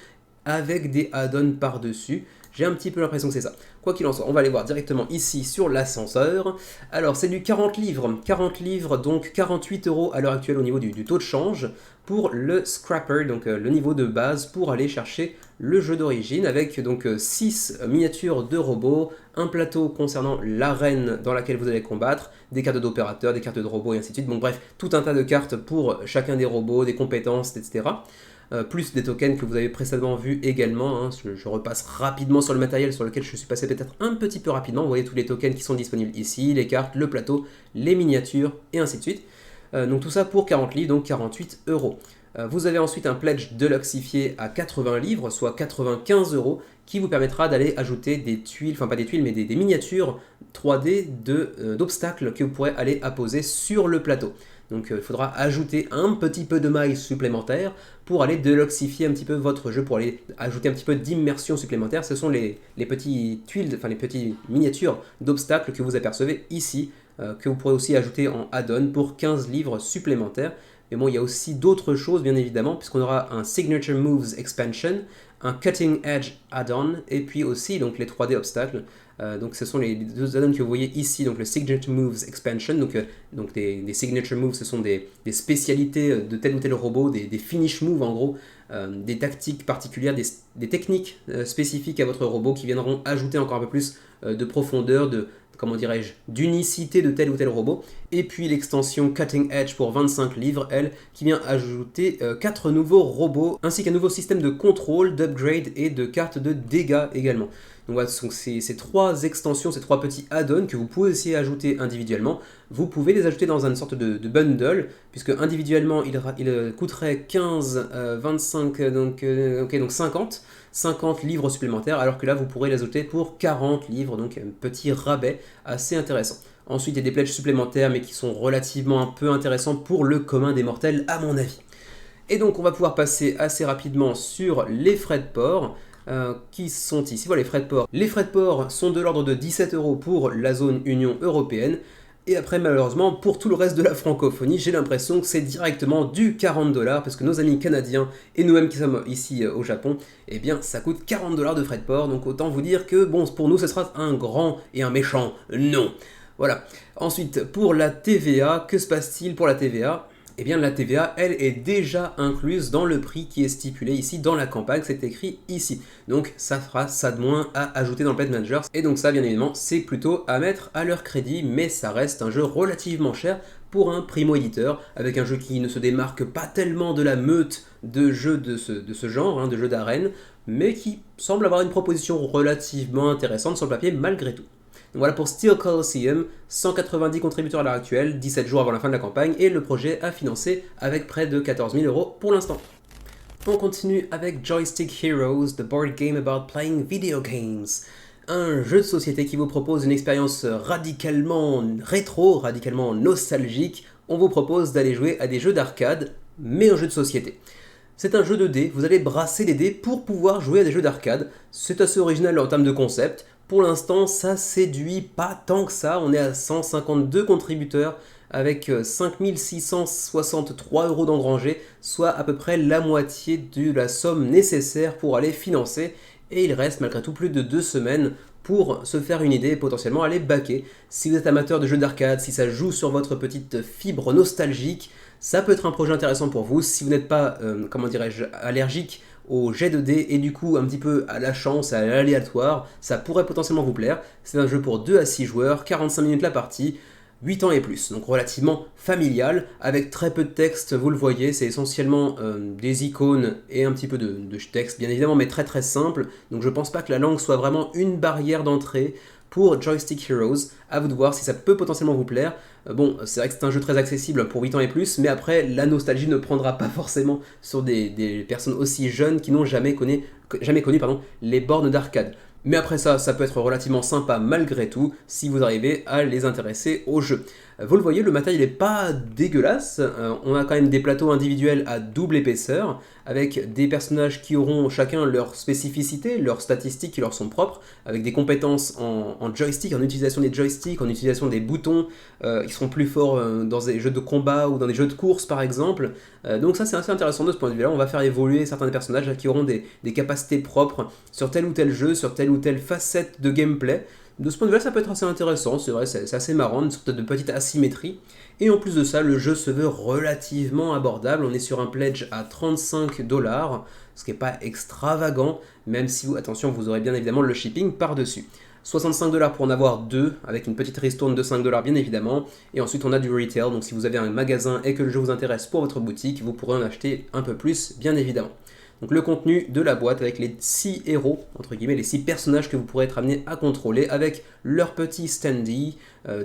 A: avec des add-ons par-dessus. J'ai un petit peu l'impression que c'est ça. Quoi qu'il en soit, on va aller voir directement ici sur l'ascenseur. Alors, c'est du 40 livres. 40 livres, donc 48 € à l'heure actuelle au niveau du taux de change pour le Scrapper, donc le niveau de base pour aller chercher le jeu d'origine avec donc 6 miniatures de robots, un plateau concernant l'arène dans laquelle vous allez combattre, des cartes d'opérateurs, des cartes de robots et ainsi de suite. Donc bref, tout un tas de cartes pour chacun des robots, des compétences, etc. Plus des tokens que vous avez précédemment vus également. Hein. Je repasse rapidement sur le matériel sur lequel je suis passé peut-être un petit peu rapidement. Vous voyez tous les tokens qui sont disponibles ici, les cartes, le plateau, les miniatures et ainsi de suite. Donc tout ça pour 40 livres, donc 48 €. Vous avez ensuite un pledge deluxifié à 80 livres, soit 95 €, qui vous permettra d'aller ajouter des tuiles, enfin pas des tuiles, mais des miniatures 3D d'obstacles que vous pourrez aller apposer sur le plateau. Donc il faudra ajouter un petit peu de mailles supplémentaires pour aller deluxifier un petit peu votre jeu, pour aller ajouter un petit peu d'immersion supplémentaire. Ce sont les petites tuiles, enfin les petites miniatures d'obstacles que vous apercevez ici, que vous pourrez aussi ajouter en add-on pour 15 livres supplémentaires. Mais bon, il y a aussi d'autres choses, bien évidemment, puisqu'on aura un Signature Moves Expansion, un Cutting Edge Add-on, et puis aussi donc, les 3D obstacles. Donc ce sont les 2 add-ons que vous voyez ici, donc le Signature Moves Expansion. Donc des Signature Moves, ce sont des spécialités de tel ou tel robot, des finish moves en gros, des tactiques particulières, des techniques spécifiques à votre robot qui viendront ajouter encore un peu plus de profondeur, comment dirais-je, d'unicité de tel ou tel robot. Et puis l'extension Cutting Edge pour 25 livres, elle, qui vient ajouter 4 nouveaux robots, ainsi qu'un nouveau système de contrôle, d'upgrade et de cartes de dégâts également. Donc voilà, ce sont ces 3 extensions, ces 3 petits add-ons que vous pouvez aussi ajouter individuellement. Vous pouvez les ajouter dans une sorte de bundle, puisque individuellement il coûterait 15, 25, donc 50 livres supplémentaires, alors que là vous pourrez les ajouter pour 40 livres, donc un petit rabais assez intéressant. Ensuite, il y a des pledges supplémentaires, mais qui sont relativement un peu intéressants pour le commun des mortels, à mon avis. Et donc, on va pouvoir passer assez rapidement sur les frais de port. qui sont ici. Voilà les frais de port. Les frais de port sont de l'ordre de 17 € pour la zone Union Européenne. Et après, malheureusement, pour tout le reste de la francophonie, j'ai l'impression que c'est directement du 40 $, parce que nos amis canadiens et nous-mêmes qui sommes ici au Japon, eh bien, ça coûte 40 $ de frais de port. Donc autant vous dire que, bon, pour nous, ce sera un grand et un méchant non. Voilà. Ensuite, pour la TVA, que se passe-t-il pour la TVA ? Eh bien, la TVA, elle, est déjà incluse dans le prix qui est stipulé ici dans la campagne, c'est écrit ici. Donc, ça fera ça de moins à ajouter dans le Pledge Manager. Et donc ça, bien évidemment, c'est plutôt à mettre à leur crédit, mais ça reste un jeu relativement cher pour un primo-éditeur, avec un jeu qui ne se démarque pas tellement de la meute de jeux de ce genre, de jeux d'arène, mais qui semble avoir une proposition relativement intéressante sur le papier malgré tout. Donc voilà pour Steel Colosseum, 190 contributeurs à l'heure actuelle, 17 jours avant la fin de la campagne, et le projet a financé avec près de 14 000 € pour l'instant. On continue avec Joystick Heroes, the board game about playing video games. Un jeu de société qui vous propose une expérience radicalement rétro, radicalement nostalgique. On vous propose d'aller jouer à des jeux d'arcade, mais un jeu de société. C'est un jeu de dés, vous allez brasser les dés pour pouvoir jouer à des jeux d'arcade. C'est assez original en termes de concept. Pour l'instant, ça séduit pas tant que ça. On est à 152 contributeurs avec 5663 € d'engrangés, soit à peu près la moitié de la somme nécessaire pour aller financer. Et il reste malgré tout plus de 2 semaines pour se faire une idée et potentiellement aller backer. Si vous êtes amateur de jeux d'arcade, si ça joue sur votre petite fibre nostalgique, ça peut être un projet intéressant pour vous. Si vous n'êtes pas, allergique au jet de dés et du coup un petit peu à la chance, à l'aléatoire, ça pourrait potentiellement vous plaire. C'est un jeu pour 2 à 6 joueurs, 45 minutes la partie, 8 ans et plus, donc relativement familial, avec très peu de texte, vous le voyez, c'est essentiellement des icônes et un petit peu de texte bien évidemment, mais très très simple, donc je pense pas que la langue soit vraiment une barrière d'entrée pour Joystick Heroes. À vous de voir si ça peut potentiellement vous plaire. Bon, c'est vrai que c'est un jeu très accessible pour 8 ans et plus, mais après, la nostalgie ne prendra pas forcément sur des personnes aussi jeunes qui n'ont jamais connu les bornes d'arcade. Mais après ça, ça peut être relativement sympa malgré tout, si vous arrivez à les intéresser au jeu. Vous le voyez, le matériel n'est pas dégueulasse, on a quand même des plateaux individuels à double épaisseur, avec des personnages qui auront chacun leur spécificité, leurs statistiques qui leur sont propres, avec des compétences en joystick, en utilisation des joysticks, en utilisation des boutons, ils seront plus forts dans des jeux de combat ou dans des jeux de course par exemple, donc ça c'est assez intéressant de ce point de vue-là, on va faire évoluer certains des personnages qui auront des capacités propres sur tel ou tel jeu, sur telle ou telle facette de gameplay. De ce point de vue-là, ça peut être assez intéressant, c'est vrai, c'est assez marrant, une sorte de petite asymétrie. Et en plus de ça, le jeu se veut relativement abordable, on est sur un pledge à 35 $, ce qui n'est pas extravagant, même si, attention, vous aurez bien évidemment le shipping par-dessus. 65 $ pour en avoir 2, avec une petite ristourne de 5 $ bien évidemment, et ensuite on a du retail, donc si vous avez un magasin et que le jeu vous intéresse pour votre boutique, vous pourrez en acheter un peu plus, bien évidemment. Donc le contenu de la boîte avec les 6 héros, entre guillemets, les 6 personnages que vous pourrez être amenés à contrôler avec leurs petits standees,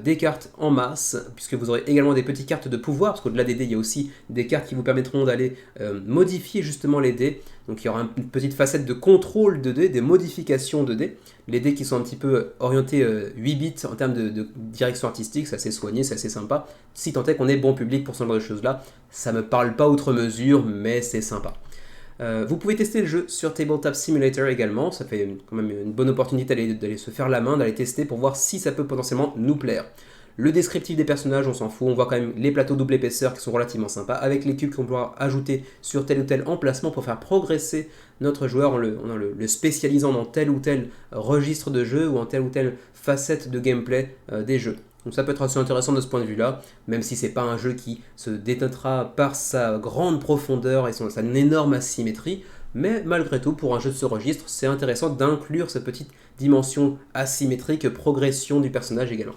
A: des cartes en masse, puisque vous aurez également des petites cartes de pouvoir, parce qu'au-delà des dés, il y a aussi des cartes qui vous permettront d'aller modifier justement les dés. Donc il y aura une petite facette de contrôle de dés, des modifications de dés. Les dés qui sont un petit peu orientés 8 bits en termes de direction artistique, c'est assez soigné, c'est assez sympa. Si tant est qu'on est bon public pour ce genre de choses-là, ça me parle pas outre mesure, mais c'est sympa. Vous pouvez tester le jeu sur Tabletop Simulator également, ça fait quand même une bonne opportunité d'aller se faire la main, d'aller tester pour voir si ça peut potentiellement nous plaire. Le descriptif des personnages, on s'en fout, on voit quand même les plateaux double épaisseur qui sont relativement sympas, avec les cubes qu'on pourra ajouter sur tel ou tel emplacement pour faire progresser notre joueur en le spécialisant dans tel ou tel registre de jeu ou en telle ou telle facette de gameplay des jeux. Donc ça peut être assez intéressant de ce point de vue-là, même si c'est pas un jeu qui se déteindra par sa grande profondeur et sa énorme asymétrie, mais malgré tout, pour un jeu de ce registre, c'est intéressant d'inclure cette petite dimension asymétrique, progression du personnage également.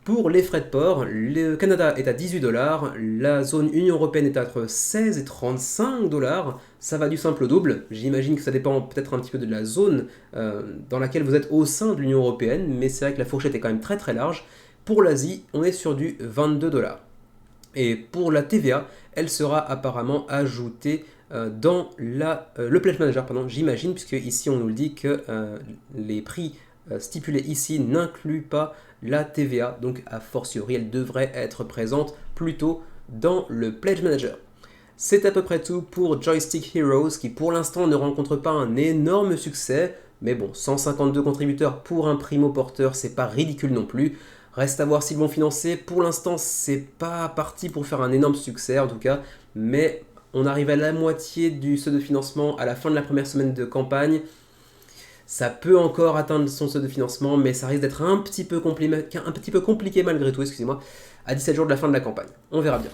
A: Pour les frais de port, le Canada est à 18 $, la zone Union Européenne est entre 16 et 35 $, ça va du simple au double, j'imagine que ça dépend peut-être un petit peu de la zone dans laquelle vous êtes au sein de l'Union Européenne, mais c'est vrai que la fourchette est quand même très très large. Pour l'Asie, on est sur du 22 $. Et pour la TVA, elle sera apparemment ajoutée dans le Pledge Manager, j'imagine, puisque ici on nous le dit que les prix stipulés ici n'incluent pas la TVA, donc a fortiori elle devrait être présente plutôt dans le Pledge Manager. C'est à peu près tout pour Joystick Heroes qui pour l'instant ne rencontre pas un énorme succès, mais bon, 152 contributeurs pour un primo-porteur, c'est pas ridicule non plus. Reste à voir s'ils vont financer, pour l'instant c'est pas parti pour faire un énorme succès en tout cas, mais on arrive à la moitié du seuil de financement à la fin de la première semaine de campagne. Ça peut encore atteindre son seuil de financement, mais ça risque d'être un petit peu compliqué malgré tout, excusez-moi, à 17 jours de la fin de la campagne. On verra bien.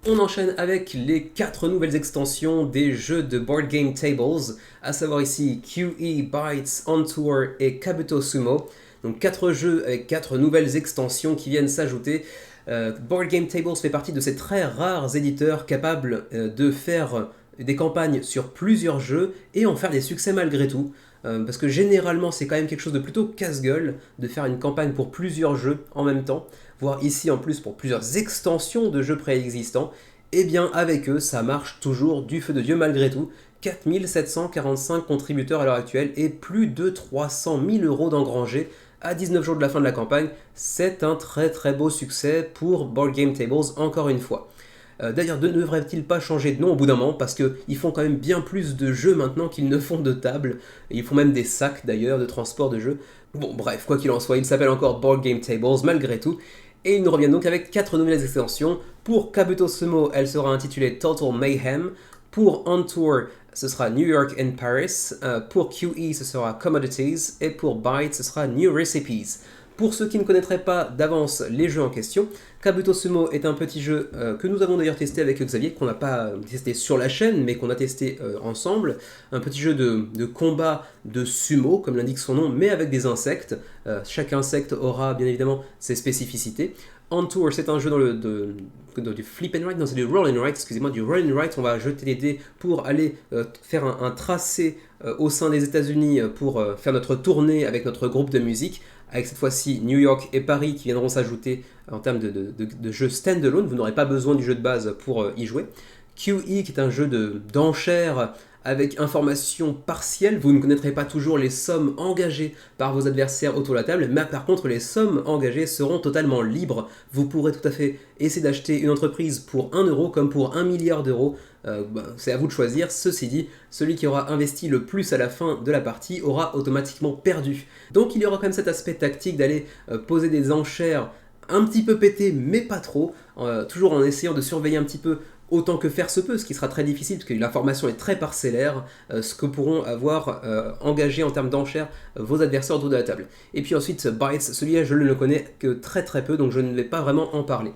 A: On enchaîne avec les 4 nouvelles extensions des jeux de Board Game Tables, à savoir ici QE, Bytes, On Tour et Kabuto Sumo. Donc 4 jeux avec 4 nouvelles extensions qui viennent s'ajouter. Board Game Tables fait partie de ces très rares éditeurs capables de faire des campagnes sur plusieurs jeux et en faire des succès malgré tout. Parce que généralement c'est quand même quelque chose de plutôt casse-gueule de faire une campagne pour plusieurs jeux en même temps, voire ici en plus pour plusieurs extensions de jeux préexistants. Et bien avec eux ça marche toujours du feu de Dieu malgré tout. 4745 contributeurs à l'heure actuelle et plus de 300 000 € d'engrangés à 19 jours de la fin de la campagne. C'est un très très beau succès pour Board Game Tables encore une fois. D'ailleurs, ne devrait-il pas changer de nom au bout d'un moment parce qu'ils font quand même bien plus de jeux maintenant qu'ils ne font de tables. Et ils font même des sacs d'ailleurs de transport de jeux. Bon bref, quoi qu'il en soit, il s'appelle encore Board Game Tables malgré tout. Et ils nous reviennent donc avec 4 nouvelles extensions. Pour Kabuto Sumo, elle sera intitulée Total Mayhem. Pour On Tour, ce sera New York and Paris. Pour QE, ce sera Commodities. Et pour Byte, ce sera New Recipes. Pour ceux qui ne connaîtraient pas d'avance les jeux en question, Kabuto Sumo est un petit jeu que nous avons d'ailleurs testé avec Xavier, qu'on n'a pas testé sur la chaîne, mais qu'on a testé ensemble. Un petit jeu de combat de sumo, comme l'indique son nom, mais avec des insectes. Chaque insecte aura bien évidemment ses spécificités. On Tour, c'est un jeu du flip and write, non c'est du roll and write, excusez-moi, du roll and write. On va jeter les dés pour aller faire un tracé au sein des États-Unis pour faire notre tournée avec notre groupe de musique, avec cette fois-ci New York et Paris qui viendront s'ajouter en termes de jeu stand-alone. Vous n'aurez pas besoin du jeu de base pour y jouer. QE qui est un jeu d'enchères avec information partielle. Vous ne connaîtrez pas toujours les sommes engagées par vos adversaires autour de la table, mais par contre les sommes engagées seront totalement libres. Vous pourrez tout à fait essayer d'acheter une entreprise pour 1 euro comme pour 1 milliard d'euros. C'est à vous de choisir. Ceci dit, celui qui aura investi le plus à la fin de la partie aura automatiquement perdu. Donc il y aura quand même cet aspect tactique d'aller poser des enchères un petit peu pétées, mais pas trop, toujours en essayant de surveiller un petit peu autant que faire se peut, ce qui sera très difficile parce que l'information est très parcellaire, ce que pourront avoir engagé en termes d'enchères vos adversaires autour de la table. Et puis ensuite, Bytes, celui-là je ne le connais que très très peu, donc je ne vais pas vraiment en parler.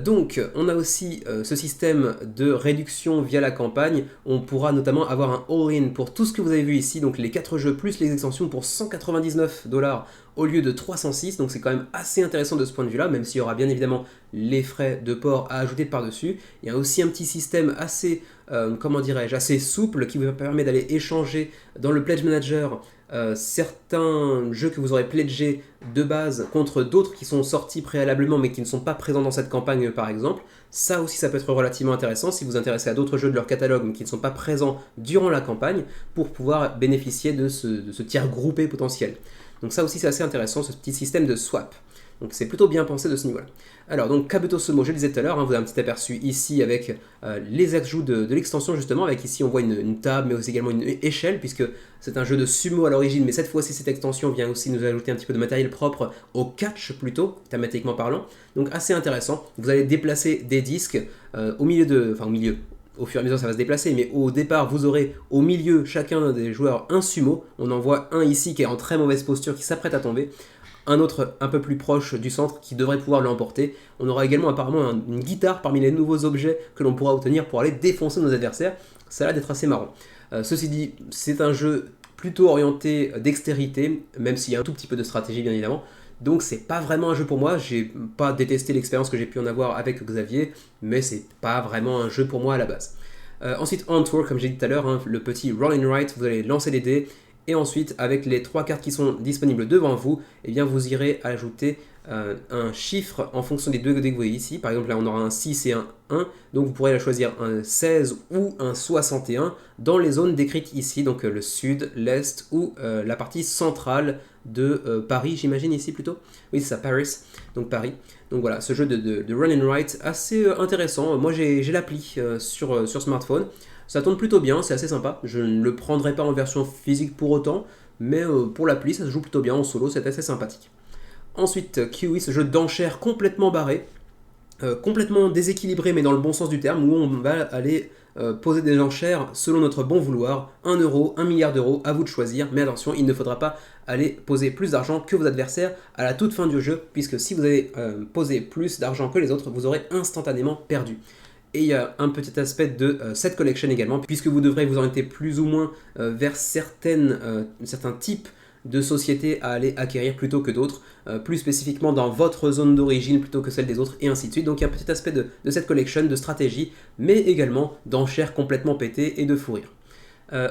A: Donc on a aussi ce système de réduction via la campagne. On pourra notamment avoir un all-in pour tout ce que vous avez vu ici, donc les 4 jeux plus les extensions pour 199 $, au lieu de 306, donc c'est quand même assez intéressant de ce point de vue là, même s'il y aura bien évidemment les frais de port à ajouter par-dessus. Il y a aussi un petit système assez, assez souple qui vous permet d'aller échanger dans le Pledge Manager certains jeux que vous aurez pledgés de base contre d'autres qui sont sortis préalablement mais qui ne sont pas présents dans cette campagne par exemple. Ça aussi ça peut être relativement intéressant si vous vous intéressez à d'autres jeux de leur catalogue mais qui ne sont pas présents durant la campagne pour pouvoir bénéficier de ce tiers groupé potentiel. Donc ça aussi c'est assez intéressant, ce petit système de swap. Donc c'est plutôt bien pensé de ce niveau-là. Alors donc Kabuto Sumo, je le disais tout à l'heure, vous avez un petit aperçu ici avec les ajouts de l'extension justement, avec ici on voit une table mais aussi également une échelle puisque c'est un jeu de sumo à l'origine, mais cette fois-ci cette extension vient aussi nous ajouter un petit peu de matériel propre au catch plutôt, thématiquement parlant. Donc assez intéressant, vous allez déplacer des disques au fur et à mesure ça va se déplacer, mais au départ vous aurez au milieu chacun des joueurs un sumo, on en voit un ici qui est en très mauvaise posture, qui s'apprête à tomber, un autre un peu plus proche du centre qui devrait pouvoir l'emporter. On aura également apparemment une guitare parmi les nouveaux objets que l'on pourra obtenir pour aller défoncer nos adversaires, ça a l'air d'être assez marrant. Ceci dit, c'est un jeu plutôt orienté dextérité, même s'il y a un tout petit peu de stratégie bien évidemment. Donc c'est pas vraiment un jeu pour moi, j'ai pas détesté l'expérience que j'ai pu en avoir avec Xavier, mais c'est pas vraiment un jeu pour moi à la base. Ensuite On Tour, comme j'ai dit tout à l'heure, le petit roll and write, vous allez lancer des dés, et ensuite avec les 3 cartes qui sont disponibles devant vous, eh bien vous irez ajouter un chiffre en fonction des 2 dés que vous voyez ici. Par exemple là on aura un 6 et un 1, donc vous pourrez choisir un 16 ou un 61 dans les zones décrites ici, donc le sud, l'est ou la partie centrale de Paris, j'imagine ici plutôt. Oui, c'est ça, Paris, donc Paris. Donc voilà, ce jeu de run and write assez intéressant. Moi j'ai l'appli sur smartphone. Ça tourne plutôt bien, c'est assez sympa. Je ne le prendrai pas en version physique pour autant, mais pour l'appli ça se joue plutôt bien en solo, c'est assez sympathique. Ensuite, Kiwi, ce jeu d'enchères complètement barré, complètement déséquilibré mais dans le bon sens du terme, où on va aller poser des enchères selon notre bon vouloir, 1 euro, 1 milliard d'euros, à vous de choisir, mais attention, il ne faudra pas aller poser plus d'argent que vos adversaires à la toute fin du jeu, puisque si vous avez posé plus d'argent que les autres, vous aurez instantanément perdu. Et il y a un petit aspect de set collection également, puisque vous devrez vous orienter plus ou moins vers certains types de sociétés à aller acquérir plutôt que d'autres, plus spécifiquement dans votre zone d'origine plutôt que celle des autres, et ainsi de suite. Donc il y a un petit aspect de cette collection, de stratégie, mais également d'enchères complètement pétées et de fou rire.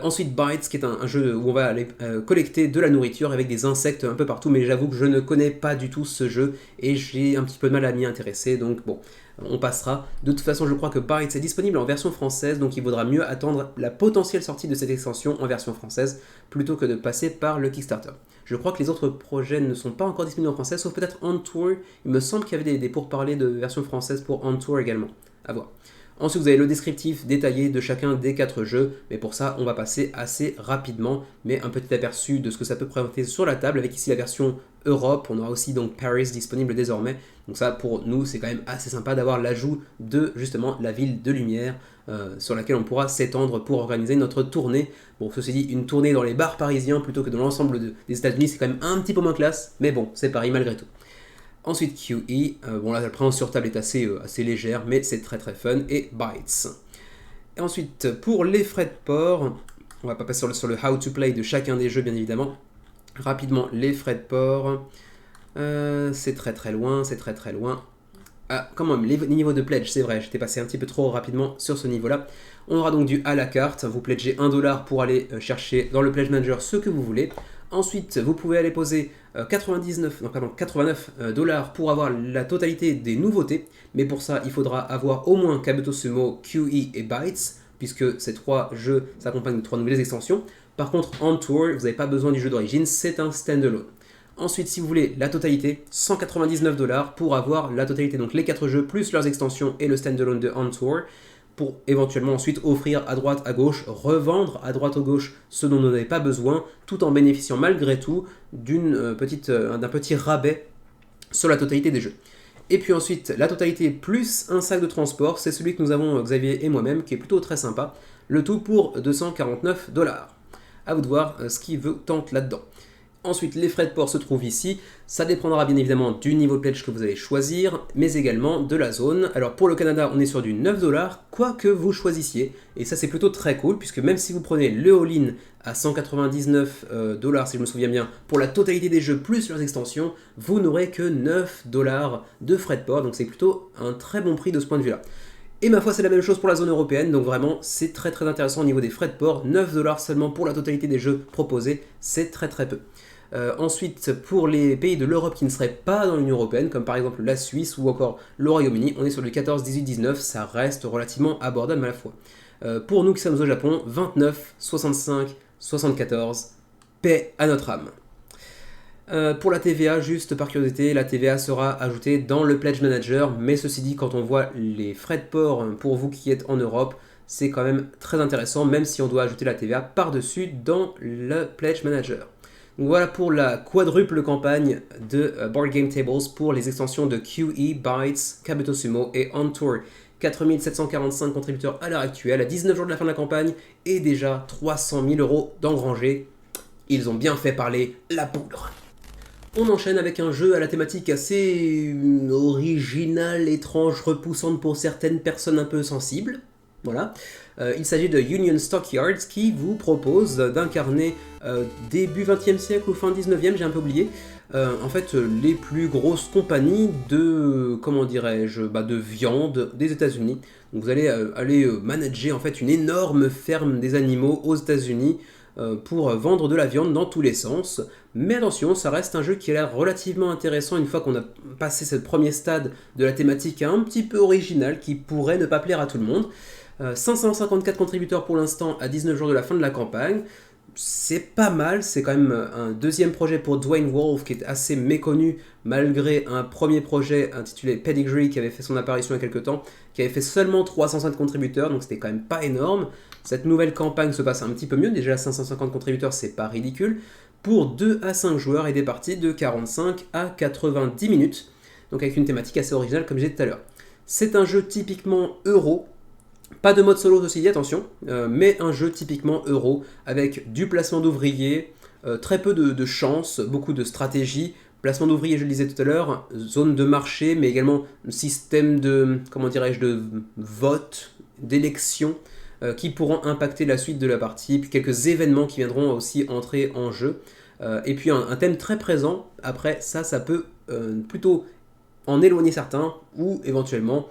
A: Ensuite Bytes, qui est un jeu où on va aller collecter de la nourriture avec des insectes un peu partout, mais j'avoue que je ne connais pas du tout ce jeu et j'ai un petit peu de mal à m'y intéresser, donc bon, on passera. De toute façon, je crois que Bytes est disponible en version française, donc il vaudra mieux attendre la potentielle sortie de cette extension en version française plutôt que de passer par le Kickstarter. Je crois que les autres projets ne sont pas encore disponibles en français, sauf peut-être On Tour. Il me semble qu'il y avait des pourparlers de version française pour On Tour également. À voir. Ensuite, vous avez le descriptif détaillé de chacun des 4 jeux, mais pour ça, on va passer assez rapidement, mais un petit aperçu de ce que ça peut présenter sur la table, avec ici la version Europe. On aura aussi donc Paris disponible désormais, donc ça pour nous c'est quand même assez sympa d'avoir l'ajout de justement la ville de lumière sur laquelle on pourra s'étendre pour organiser notre tournée. Bon, ceci dit, une tournée dans les bars parisiens plutôt que dans l'ensemble des États-Unis, c'est quand même un petit peu moins classe, mais bon, c'est Paris malgré tout. Ensuite QE, bon là la présence sur table est assez légère, mais c'est très très fun, et Bytes. Et ensuite, pour les frais de port, on va pas passer sur le how to play de chacun des jeux bien évidemment. Rapidement, les frais de port, c'est très très loin, c'est très très loin. Ah, quand même, les niveaux de pledge, c'est vrai, j'étais passé un petit peu trop rapidement sur ce niveau-là. On aura donc du à la carte, vous pledgez 1$ pour aller chercher dans le Pledge Manager ce que vous voulez. Ensuite, vous pouvez aller poser 89$ pour avoir la totalité des nouveautés, mais pour ça, il faudra avoir au moins Kabuto Sumo, QE et Bytes, puisque ces 3 jeux s'accompagnent de 3 nouvelles extensions. Par contre, On Tour, vous n'avez pas besoin du jeu d'origine, c'est un standalone. Ensuite, si vous voulez la totalité, 199$ pour avoir la totalité, donc les 4 jeux plus leurs extensions et le standalone de On Tour, pour éventuellement ensuite offrir à droite, à gauche, revendre à droite ou gauche ce dont vous n'avez pas besoin, tout en bénéficiant malgré tout d'un petit rabais sur la totalité des jeux. Et puis ensuite, la totalité plus un sac de transport, c'est celui que nous avons Xavier et moi-même, qui est plutôt très sympa, le tout pour 249$. À vous de voir ce qui vous tente là-dedans. Ensuite, les frais de port se trouvent ici. Ça dépendra bien évidemment du niveau de pledge que vous allez choisir, mais également de la zone. Alors pour le Canada, on est sur du 9$, quoi que vous choisissiez. Et ça, c'est plutôt très cool, puisque même si vous prenez le all-in à 199$, si je me souviens bien, pour la totalité des jeux plus leurs extensions, vous n'aurez que 9$ de frais de port. Donc c'est plutôt un très bon prix de ce point de vue-là. Et ma foi, c'est la même chose pour la zone européenne, donc vraiment, c'est très très intéressant au niveau des frais de port. 9$ seulement pour la totalité des jeux proposés, c'est très très peu. Ensuite, pour les pays de l'Europe qui ne seraient pas dans l'Union Européenne, comme par exemple la Suisse ou encore le Royaume-Uni, on est sur du 14, 18, 19, ça reste relativement abordable à la fois. Pour nous qui sommes au Japon, 29, 65, 74, paix à notre âme. Pour la TVA, juste par curiosité, la TVA sera ajoutée dans le Pledge Manager, mais ceci dit, quand on voit les frais de port pour vous qui êtes en Europe, c'est quand même très intéressant, même si on doit ajouter la TVA par-dessus dans le Pledge Manager. Donc voilà pour la quadruple campagne de Board Game Tables pour les extensions de QE, Bytes, Kabuto Sumo et On Tour. 4745 contributeurs à l'heure actuelle, à 19 jours de la fin de la campagne, et déjà 300 000€ d'engrangés. Ils ont bien fait parler la poudre. On enchaîne avec un jeu à la thématique assez originale, étrange, repoussante pour certaines personnes un peu sensibles. Voilà. Il s'agit de Union Stockyards qui vous propose d'incarner début 20e siècle ou fin 19e, j'ai un peu oublié, en fait les plus grosses compagnies de, comment dirais-je, de viande des États-Unis. Donc vous allez aller manager en fait une énorme ferme des animaux aux États-Unis pour vendre de la viande dans tous les sens. Mais attention, ça reste un jeu qui a l'air relativement intéressant une fois qu'on a passé ce premier stade de la thématique un petit peu originale qui pourrait ne pas plaire à tout le monde. 554 contributeurs pour l'instant à 19 jours de la fin de la campagne. c'est pas mal, c'est quand même un deuxième projet pour Dwayne Wolf qui est assez méconnu malgré un premier projet intitulé Pedigree qui avait fait son apparition il y a quelques temps, qui avait fait seulement 305 contributeurs, donc c'était quand même pas énorme. Cette nouvelle campagne se passe un petit peu mieux, déjà 550 contributeurs c'est pas ridicule, pour 2 à 5 joueurs et des parties de 45 à 90 minutes, donc avec une thématique assez originale comme j'ai dit tout à l'heure. C'est un jeu typiquement euro. Pas de mode solo ceci dit, attention, mais un jeu typiquement euro, avec du placement d'ouvriers, très peu de chance, beaucoup de stratégie, placement d'ouvriers, je le disais tout à l'heure, zone de marché, mais également système de, comment dirais-je, de vote, d'élection, qui pourront impacter la suite de la partie, puis quelques événements qui viendront aussi entrer en jeu, et puis un thème très présent. Après, ça peut plutôt en éloigner certains, ou éventuellement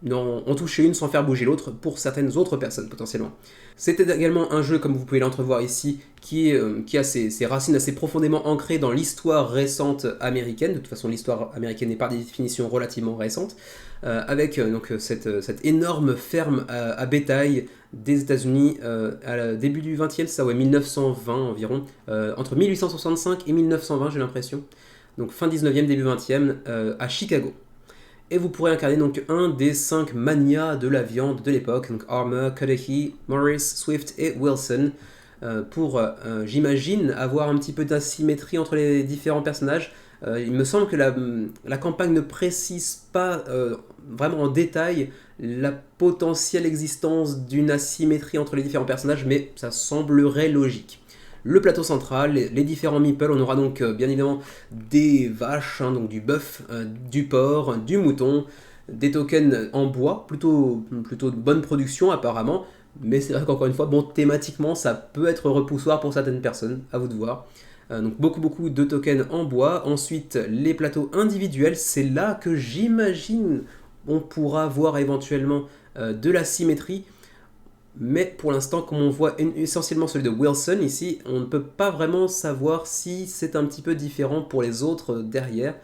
A: en toucher une sans faire bouger l'autre pour certaines autres personnes potentiellement. C'était également un jeu, comme vous pouvez l'entrevoir ici, qui a ses racines assez profondément ancrées dans l'histoire récente américaine. De toute façon, l'histoire américaine est par définition relativement récente, avec donc cette énorme ferme à bétail des États-Unis à début du 20e, ça ouais, 1920 environ, entre 1865 et 1920 j'ai l'impression, donc fin 19e, début 20e, à Chicago. Et vous pourrez incarner donc un des 5 manias de la viande de l'époque, donc Armour, Cudahy, Morris, Swift et Wilson, pour, j'imagine, avoir un petit peu d'asymétrie entre les différents personnages. Il me semble que la campagne ne précise pas vraiment en détail la potentielle existence d'une asymétrie entre les différents personnages, mais ça semblerait logique. Le plateau central, les différents meeples, on aura donc bien évidemment des vaches, hein, donc du bœuf, du porc, du mouton, des tokens en bois, plutôt de bonne production apparemment, mais c'est vrai qu'encore une fois, bon, thématiquement ça peut être repoussoir pour certaines personnes, à vous de voir. Donc beaucoup de tokens en bois. Ensuite les plateaux individuels, c'est là que j'imagine on pourra voir éventuellement de la symétrie. Mais pour l'instant, comme on voit essentiellement celui de Wilson ici, on ne peut pas vraiment savoir si c'est un petit peu différent pour les autres derrière.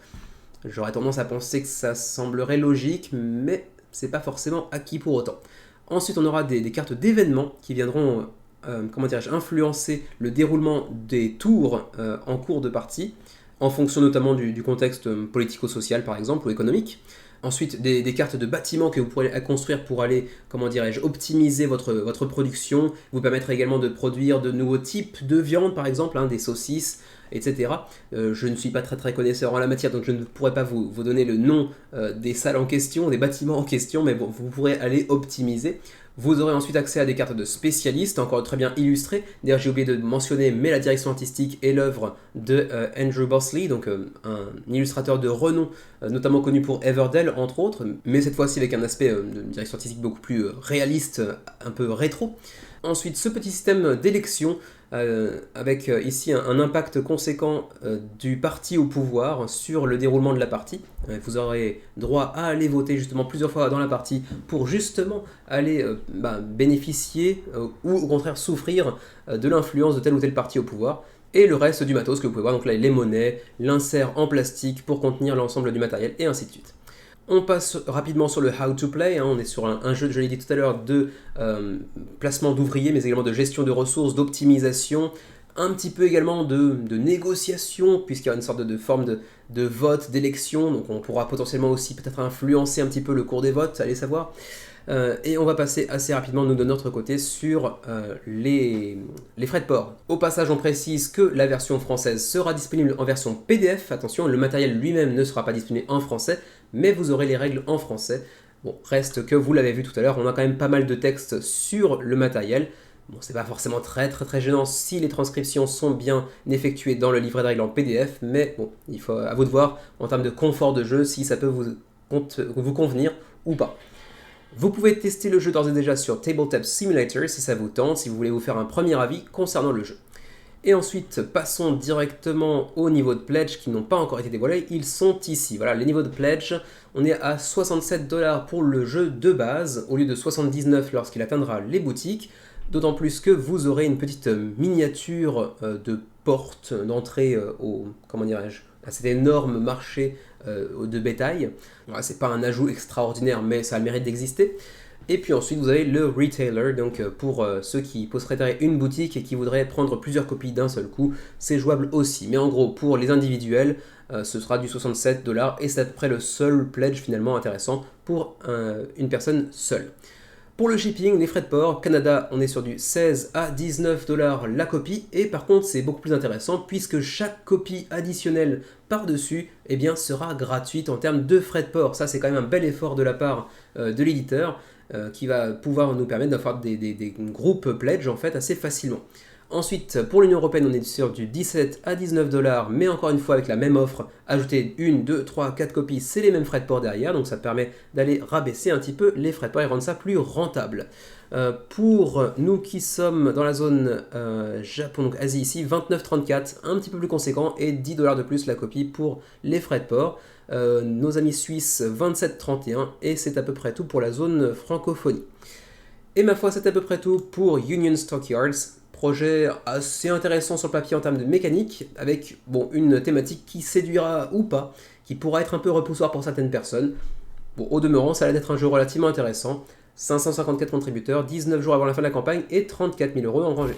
A: J'aurais tendance à penser que ça semblerait logique, mais c'est pas forcément acquis pour autant. Ensuite, on aura des cartes d'événements qui viendront influencer le déroulement des tours en cours de partie, en fonction notamment du contexte politico-social par exemple, ou économique. Ensuite, des cartes de bâtiments que vous pourrez construire pour aller, optimiser votre production, vous permettre également de produire de nouveaux types de viande, par exemple, hein, des saucisses, etc. Je ne suis pas très connaisseur en la matière, donc je ne pourrais pas vous donner le nom des salles en question, des bâtiments en question, mais bon, vous pourrez aller optimiser. Vous aurez ensuite accès à des cartes de spécialistes, encore très bien illustrées. D'ailleurs, j'ai oublié de mentionner, mais la direction artistique est l'œuvre de Andrew Bosley, donc un illustrateur de renom, notamment connu pour Everdell, entre autres, mais cette fois-ci avec un aspect de direction artistique beaucoup plus réaliste, un peu rétro. Ensuite, ce petit système d'élection, avec ici un impact conséquent du parti au pouvoir sur le déroulement de la partie. Vous aurez droit à aller voter justement plusieurs fois dans la partie pour justement aller bénéficier ou au contraire souffrir de l'influence de tel ou tel parti au pouvoir. Et le reste du matos que vous pouvez voir, donc là les monnaies, l'insert en plastique pour contenir l'ensemble du matériel et ainsi de suite. On passe rapidement sur le how to play, hein. On est sur un jeu, je l'ai dit tout à l'heure, de placement d'ouvriers, mais également de gestion de ressources, d'optimisation, un petit peu également de négociation, puisqu'il y a une sorte de forme de vote, d'élection, donc on pourra potentiellement aussi peut-être influencer un petit peu le cours des votes, allez savoir. Et on va passer assez rapidement, nous de notre côté, sur les frais de port. Au passage, on précise que la version française sera disponible en version PDF. Attention, le matériel lui-même ne sera pas disponible en français, mais vous aurez les règles en français. Bon, reste que vous l'avez vu tout à l'heure, on a quand même pas mal de texte sur le matériel. Bon, c'est pas forcément très gênant si les transcriptions sont bien effectuées dans le livret de règles en PDF, mais bon, il faut à vous de voir en termes de confort de jeu si ça peut vous convenir ou pas. Vous pouvez tester le jeu d'ores et déjà sur Tabletop Simulator si ça vous tente, si vous voulez vous faire un premier avis concernant le jeu. Et ensuite, passons directement aux niveaux de pledge qui n'ont pas encore été dévoilés. Ils sont ici. Voilà, les niveaux de pledge. On est à 67$ pour le jeu de base, au lieu de 79$ lorsqu'il atteindra les boutiques. D'autant plus que vous aurez une petite miniature de porte d'entrée à cet énorme marché de bétail. Voilà, c'est pas un ajout extraordinaire, mais ça a le mérite d'exister. Et puis ensuite, vous avez le retailer, donc pour ceux qui posséderaient une boutique et qui voudraient prendre plusieurs copies d'un seul coup, c'est jouable aussi. Mais en gros, pour les individuels, ce sera du 67$ et c'est à peu près le seul pledge finalement intéressant pour une personne seule. Pour le shipping, les frais de port, Canada, on est sur du 16 à 19$ la copie, et par contre c'est beaucoup plus intéressant puisque chaque copie additionnelle par-dessus eh bien, sera gratuite en termes de frais de port. Ça c'est quand même un bel effort de la part de l'éditeur qui va pouvoir nous permettre d'avoir des groupes pledge en fait assez facilement. Ensuite, pour l'Union Européenne, on est sur du 17 à 19$, mais encore une fois avec la même offre, ajouter 1, 2, 3, 4 copies, c'est les mêmes frais de port derrière, donc ça permet d'aller rabaisser un petit peu les frais de port et rendre ça plus rentable. Pour nous qui sommes dans la zone Japon, donc Asie ici, 29,34, un petit peu plus conséquent, et 10$ de plus la copie pour les frais de port. Nos amis suisses, 27,31, et c'est à peu près tout pour la zone francophonie. Et ma foi, c'est à peu près tout pour Union Stockyards. Projet assez intéressant sur le papier en termes de mécanique, avec une thématique qui séduira ou pas, qui pourra être un peu repoussoire pour certaines personnes. Bon, au demeurant, ça a l'air d'être un jeu relativement intéressant. 554 contributeurs, 19 jours avant la fin de la campagne et 34 000 € engrangés.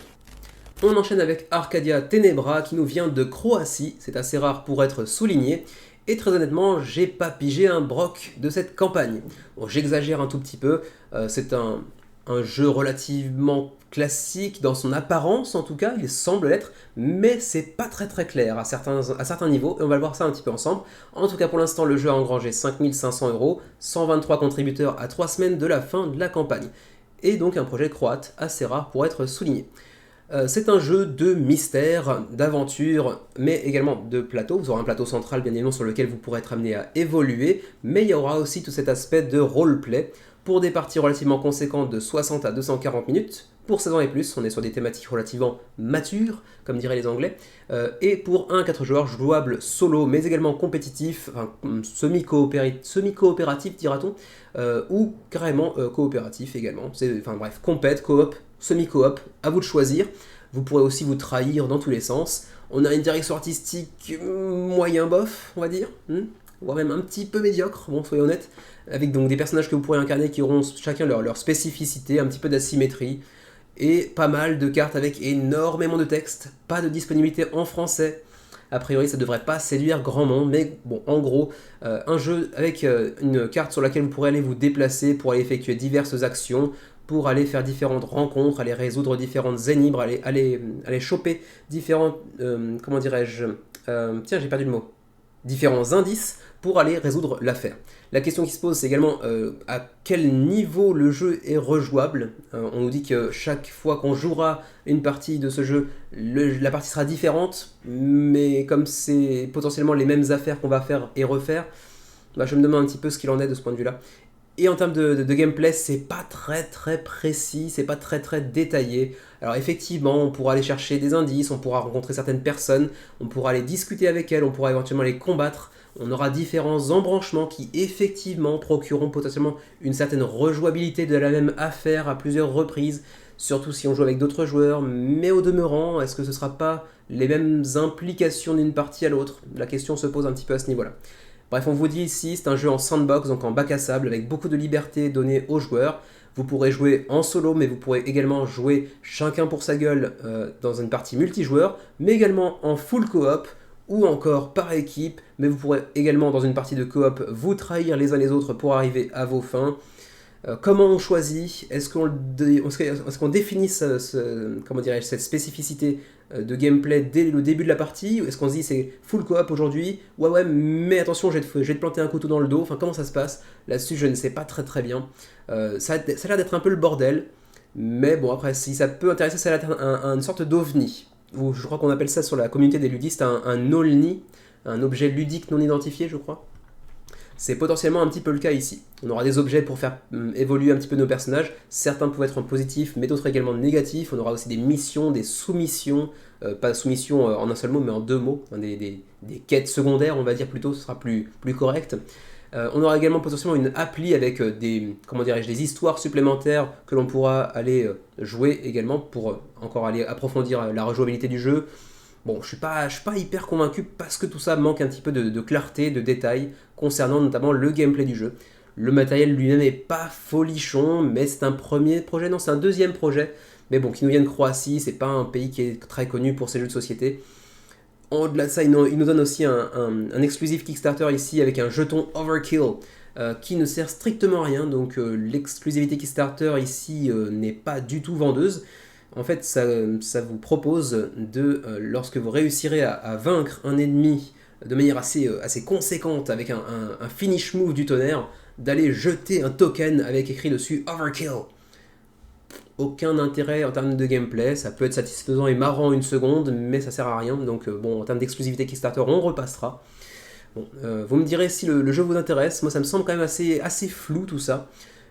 A: On enchaîne avec Arcadia Tenebra qui nous vient de Croatie, c'est assez rare pour être souligné. Et très honnêtement, j'ai pas pigé un broc de cette campagne. Bon, j'exagère un tout petit peu, c'est un jeu relativement classique dans son apparence en tout cas, il semble l'être, mais c'est pas très clair à certains niveaux, et on va le voir ça un petit peu ensemble. En tout cas pour l'instant, le jeu a engrangé 5 500 €, 123 contributeurs à 3 semaines de la fin de la campagne. Et donc un projet croate assez rare pour être souligné. C'est un jeu de mystère, d'aventure, mais également de plateau. Vous aurez un plateau central bien évidemment sur lequel vous pourrez être amené à évoluer, mais il y aura aussi tout cet aspect de roleplay pour des parties relativement conséquentes de 60 à 240 minutes. Pour 16 ans et plus, on est sur des thématiques relativement matures, comme diraient les Anglais, et pour 1 à 4 joueurs jouables solo, mais également compétitif, enfin, semi-coopératif dira-t-on, ou carrément coopératif également. Enfin bref, compète, coop, semi-coop, à vous de choisir. Vous pourrez aussi vous trahir dans tous les sens. On a une direction artistique moyen bof, on va dire, voire même un petit peu médiocre, bon soyons honnêtes, avec donc des personnages que vous pourrez incarner qui auront chacun leur spécificité, un petit peu d'asymétrie, et pas mal de cartes avec énormément de texte, pas de disponibilité en français. A priori, ça devrait pas séduire grand monde, mais bon, en gros, un jeu avec une carte sur laquelle vous pourrez aller vous déplacer pour aller effectuer diverses actions, pour aller faire différentes rencontres, aller résoudre différentes énigmes, aller choper différents, comment dirais-je, tiens, j'ai perdu le mot, différents indices pour aller résoudre l'affaire. La question qui se pose, c'est également à quel niveau le jeu est rejouable. On nous dit que chaque fois qu'on jouera une partie de ce jeu, la partie sera différente, mais comme c'est potentiellement les mêmes affaires qu'on va faire et refaire, je me demande un petit peu ce qu'il en est de ce point de vue-là. Et en termes de gameplay, c'est pas très précis, c'est pas très détaillé. Alors effectivement, on pourra aller chercher des indices, on pourra rencontrer certaines personnes, on pourra aller discuter avec elles, on pourra éventuellement les combattre. On aura différents embranchements qui effectivement procureront potentiellement une certaine rejouabilité de la même affaire à plusieurs reprises, surtout si on joue avec d'autres joueurs, mais au demeurant, est-ce que ce ne sera pas les mêmes implications d'une partie à l'autre? La question se pose un petit peu à ce niveau-là. Bref, on vous dit ici, c'est un jeu en sandbox, donc en bac à sable, avec beaucoup de liberté donnée aux joueurs. Vous pourrez jouer en solo, mais vous pourrez également jouer chacun pour sa gueule dans une partie multijoueur, mais également en full coop, ou encore par équipe, mais vous pourrez également dans une partie de coop vous trahir les uns les autres pour arriver à vos fins. Comment on choisit? Est-ce qu'on définit cette spécificité de gameplay dès le début de la partie? Ou est-ce qu'on se dit c'est full coop aujourd'hui? Ouais, mais attention, je vais te planter un couteau dans le dos. Enfin, comment ça se passe? Là-dessus, je ne sais pas très bien. Ça a l'air d'être un peu le bordel. Mais bon, après, si ça peut intéresser, ça a l'air d'être une sorte d'ovni. Je crois qu'on appelle ça sur la communauté des ludistes un OLNI, un objet ludique non identifié, je crois. C'est potentiellement un petit peu le cas ici. On aura des objets pour faire évoluer un petit peu nos personnages. Certains peuvent être positifs, mais d'autres également négatifs. On aura aussi des missions, des soumissions. Pas soumissions en un seul mot, mais en deux mots. Des quêtes secondaires, on va dire plutôt, ce sera plus correct. On aura également potentiellement une appli avec des histoires supplémentaires que l'on pourra aller jouer également pour encore aller approfondir la rejouabilité du jeu. Bon, je suis pas hyper convaincu parce que tout ça manque un petit peu de clarté, de détails concernant notamment le gameplay du jeu. Le matériel lui-même n'est pas folichon, mais c'est un premier projet, non, c'est un deuxième projet. Mais bon, qui nous vient de Croatie, c'est pas un pays qui est très connu pour ses jeux de société. Au-delà de ça, il nous donne aussi un exclusif Kickstarter ici avec un jeton Overkill qui ne sert strictement à rien. Donc l'exclusivité Kickstarter ici n'est pas du tout vendeuse. En fait, ça vous propose de, lorsque vous réussirez à vaincre un ennemi de manière assez conséquente avec un finish move du tonnerre, d'aller jeter un token avec écrit dessus Overkill. Aucun intérêt en termes de gameplay, ça peut être satisfaisant et marrant une seconde, mais ça sert à rien, donc bon, en termes d'exclusivité Kickstarter, on repassera. Bon, vous me direz si le jeu vous intéresse, moi ça me semble quand même assez flou tout ça,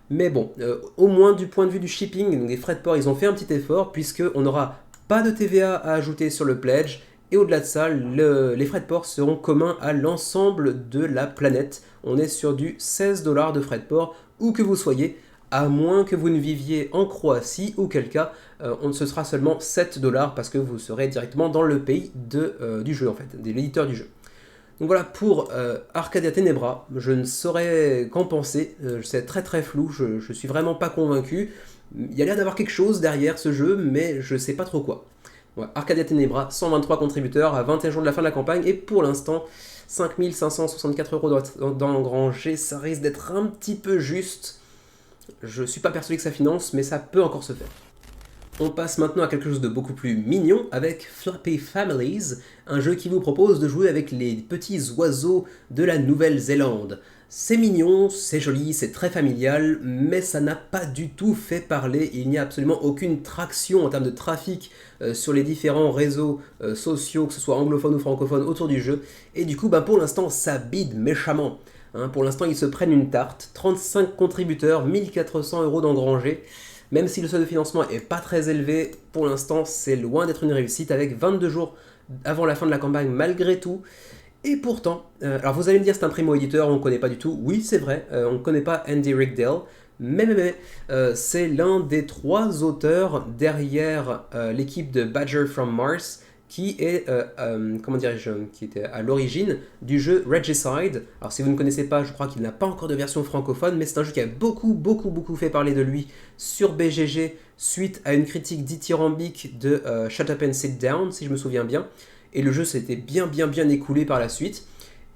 A: mais bon, au moins du point de vue du shipping, donc les frais de port, ils ont fait un petit effort, puisqu'on n'aura pas de TVA à ajouter sur le pledge, et au-delà de ça, les frais de port seront communs à l'ensemble de la planète. On est sur du 16$ de frais de port, où que vous soyez, à moins que vous ne viviez en Croatie, auquel cas ce sera seulement 7$ parce que vous serez directement dans le pays du jeu, en fait, de l'éditeur du jeu. Donc voilà pour Arcadia Tenebra, je ne saurais qu'en penser, c'est très très flou, je suis vraiment pas convaincu. Il y a l'air d'avoir quelque chose derrière ce jeu, mais je sais pas trop quoi. Ouais, Arcadia Tenebra, 123 contributeurs à 21 jours de la fin de la campagne, et pour l'instant, 5564€ d'engrangés, ça risque d'être un petit peu juste. Je suis pas persuadé que ça finance, mais ça peut encore se faire. On passe maintenant à quelque chose de beaucoup plus mignon avec Floppy Families, un jeu qui vous propose de jouer avec les petits oiseaux de la Nouvelle-Zélande. C'est mignon, c'est joli, c'est très familial, mais ça n'a pas du tout fait parler. Il n'y a absolument aucune traction en termes de trafic sur les différents réseaux sociaux, que ce soit anglophones ou francophones, autour du jeu. Et du coup, pour l'instant, ça bide méchamment. Pour l'instant, ils se prennent une tarte. 35 contributeurs, 1400€ d'engrangés. Même si le seuil de financement n'est pas très élevé, pour l'instant, c'est loin d'être une réussite, avec 22 jours avant la fin de la campagne malgré tout. Et pourtant, alors vous allez me dire c'est un primo-éditeur, on ne connaît pas du tout. Oui, c'est vrai, on ne connaît pas Andy Rickdale, mais c'est l'un des 3 auteurs derrière l'équipe de Badger from Mars, qui est, qui était à l'origine du jeu Regicide. Alors si vous ne connaissez pas, je crois qu'il n'a pas encore de version francophone, mais c'est un jeu qui a beaucoup fait parler de lui sur BGG, suite à une critique dithyrambique de Shut Up and Sit Down, si je me souviens bien. Et le jeu s'était bien écoulé par la suite.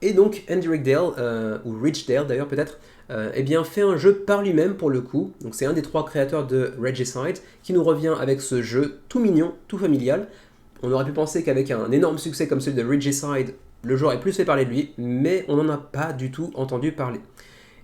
A: Et donc Andy Rickdale, ou Richdale d'ailleurs peut-être, fait un jeu par lui-même pour le coup. Donc c'est un des 3 créateurs de Regicide qui nous revient avec ce jeu tout mignon, tout familial. On aurait pu penser qu'avec un énorme succès comme celui de Regicide, le jeu aurait plus fait parler de lui, mais on n'en a pas du tout entendu parler.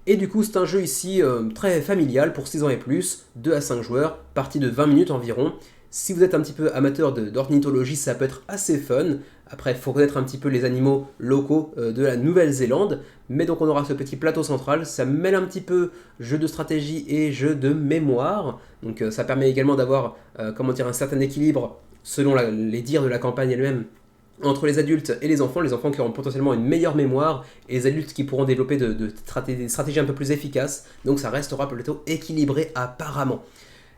A: Et du coup, c'est un jeu ici très familial pour 6 ans et plus, 2 à 5 joueurs, partie de 20 minutes environ. Si vous êtes un petit peu amateur d'ornithologie, ça peut être assez fun. Après, il faut connaître un petit peu les animaux locaux de la Nouvelle-Zélande. Mais donc on aura ce petit plateau central, ça mêle un petit peu jeu de stratégie et jeu de mémoire. Donc ça permet également d'avoir un certain équilibre selon les dires de la campagne elle-même, entre les adultes et les enfants qui auront potentiellement une meilleure mémoire, et les adultes qui pourront développer des stratégies un peu plus efficaces, donc ça restera plutôt équilibré apparemment.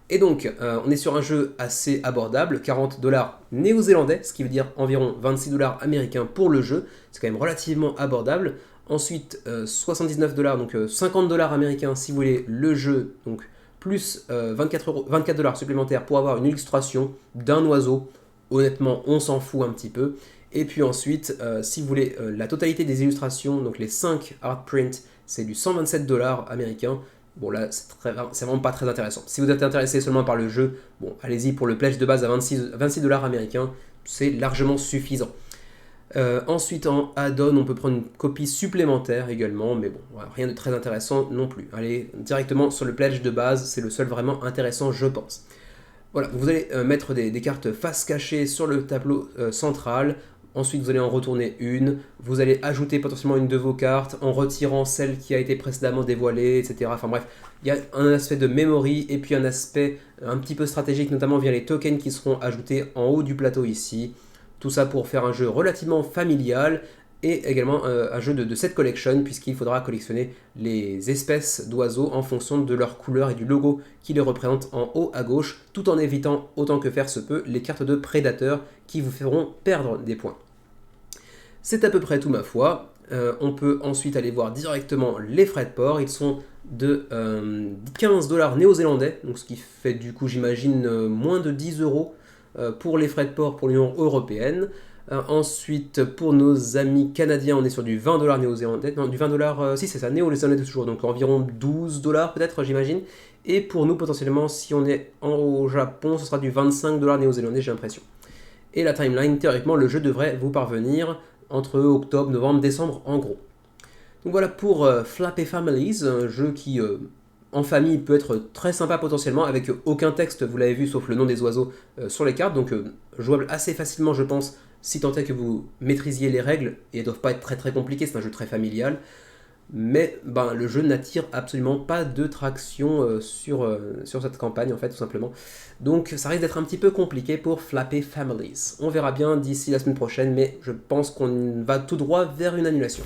A: Et donc, on est sur un jeu assez abordable, 40$ néo-zélandais, ce qui veut dire environ 26$ américains pour le jeu, c'est quand même relativement abordable. Ensuite, 79$, donc 50$ américains si vous voulez le jeu, donc plus 24$ supplémentaires pour avoir une illustration d'un oiseau. Honnêtement, on s'en fout un petit peu. Et puis ensuite, si vous voulez la totalité des illustrations, donc les 5 art prints, c'est du 127$ américains. Bon là, c'est vraiment pas très intéressant. Si vous êtes intéressé seulement par le jeu, bon, allez-y pour le pledge de base à 26$ américains, c'est largement suffisant. Ensuite, en add-on, on peut prendre une copie supplémentaire également, mais bon, voilà, rien de très intéressant non plus. Allez directement sur le pledge de base, c'est le seul vraiment intéressant, je pense. Voilà, vous allez mettre des cartes face cachée sur le tableau central. Ensuite, vous allez en retourner une. Vous allez ajouter potentiellement une de vos cartes en retirant celle qui a été précédemment dévoilée, etc. Enfin bref, il y a un aspect de memory et puis un aspect un petit peu stratégique, notamment via les tokens qui seront ajoutés en haut du plateau ici. Tout ça pour faire un jeu relativement familial et également un jeu de set collection, puisqu'il faudra collectionner les espèces d'oiseaux en fonction de leur couleur et du logo qui les représente en haut à gauche, tout en évitant autant que faire se peut les cartes de prédateurs qui vous feront perdre des points. C'est à peu près tout ma foi. On peut ensuite aller voir directement les frais de port. Ils sont de 15 $ néo-zélandais, donc ce qui fait du coup j'imagine moins de 10 euros pour les frais de port pour l'Union européenne. Ensuite, pour nos amis canadiens, on est sur du 20 $ néo-zélandais. Non, du 20 $, si c'est ça, néo-zélandais toujours, donc environ 12 $ peut-être, j'imagine. Et pour nous, potentiellement, si on est au Japon, ce sera du 25 $ néo-zélandais, j'ai l'impression. Et la timeline, théoriquement, le jeu devrait vous parvenir entre octobre, novembre, décembre, en gros. Donc voilà pour Flappy Families, un jeu qui en famille peut être très sympa potentiellement, avec aucun texte, vous l'avez vu, sauf le nom des oiseaux sur les cartes, donc jouable assez facilement je pense, si tant est que vous maîtrisiez les règles, et elles ne doivent pas être très très compliquées, c'est un jeu très familial, mais le jeu n'attire absolument pas de traction sur cette campagne en fait tout simplement. Donc ça risque d'être un petit peu compliqué pour Flappy Families. On verra bien d'ici la semaine prochaine, mais je pense qu'on va tout droit vers une annulation.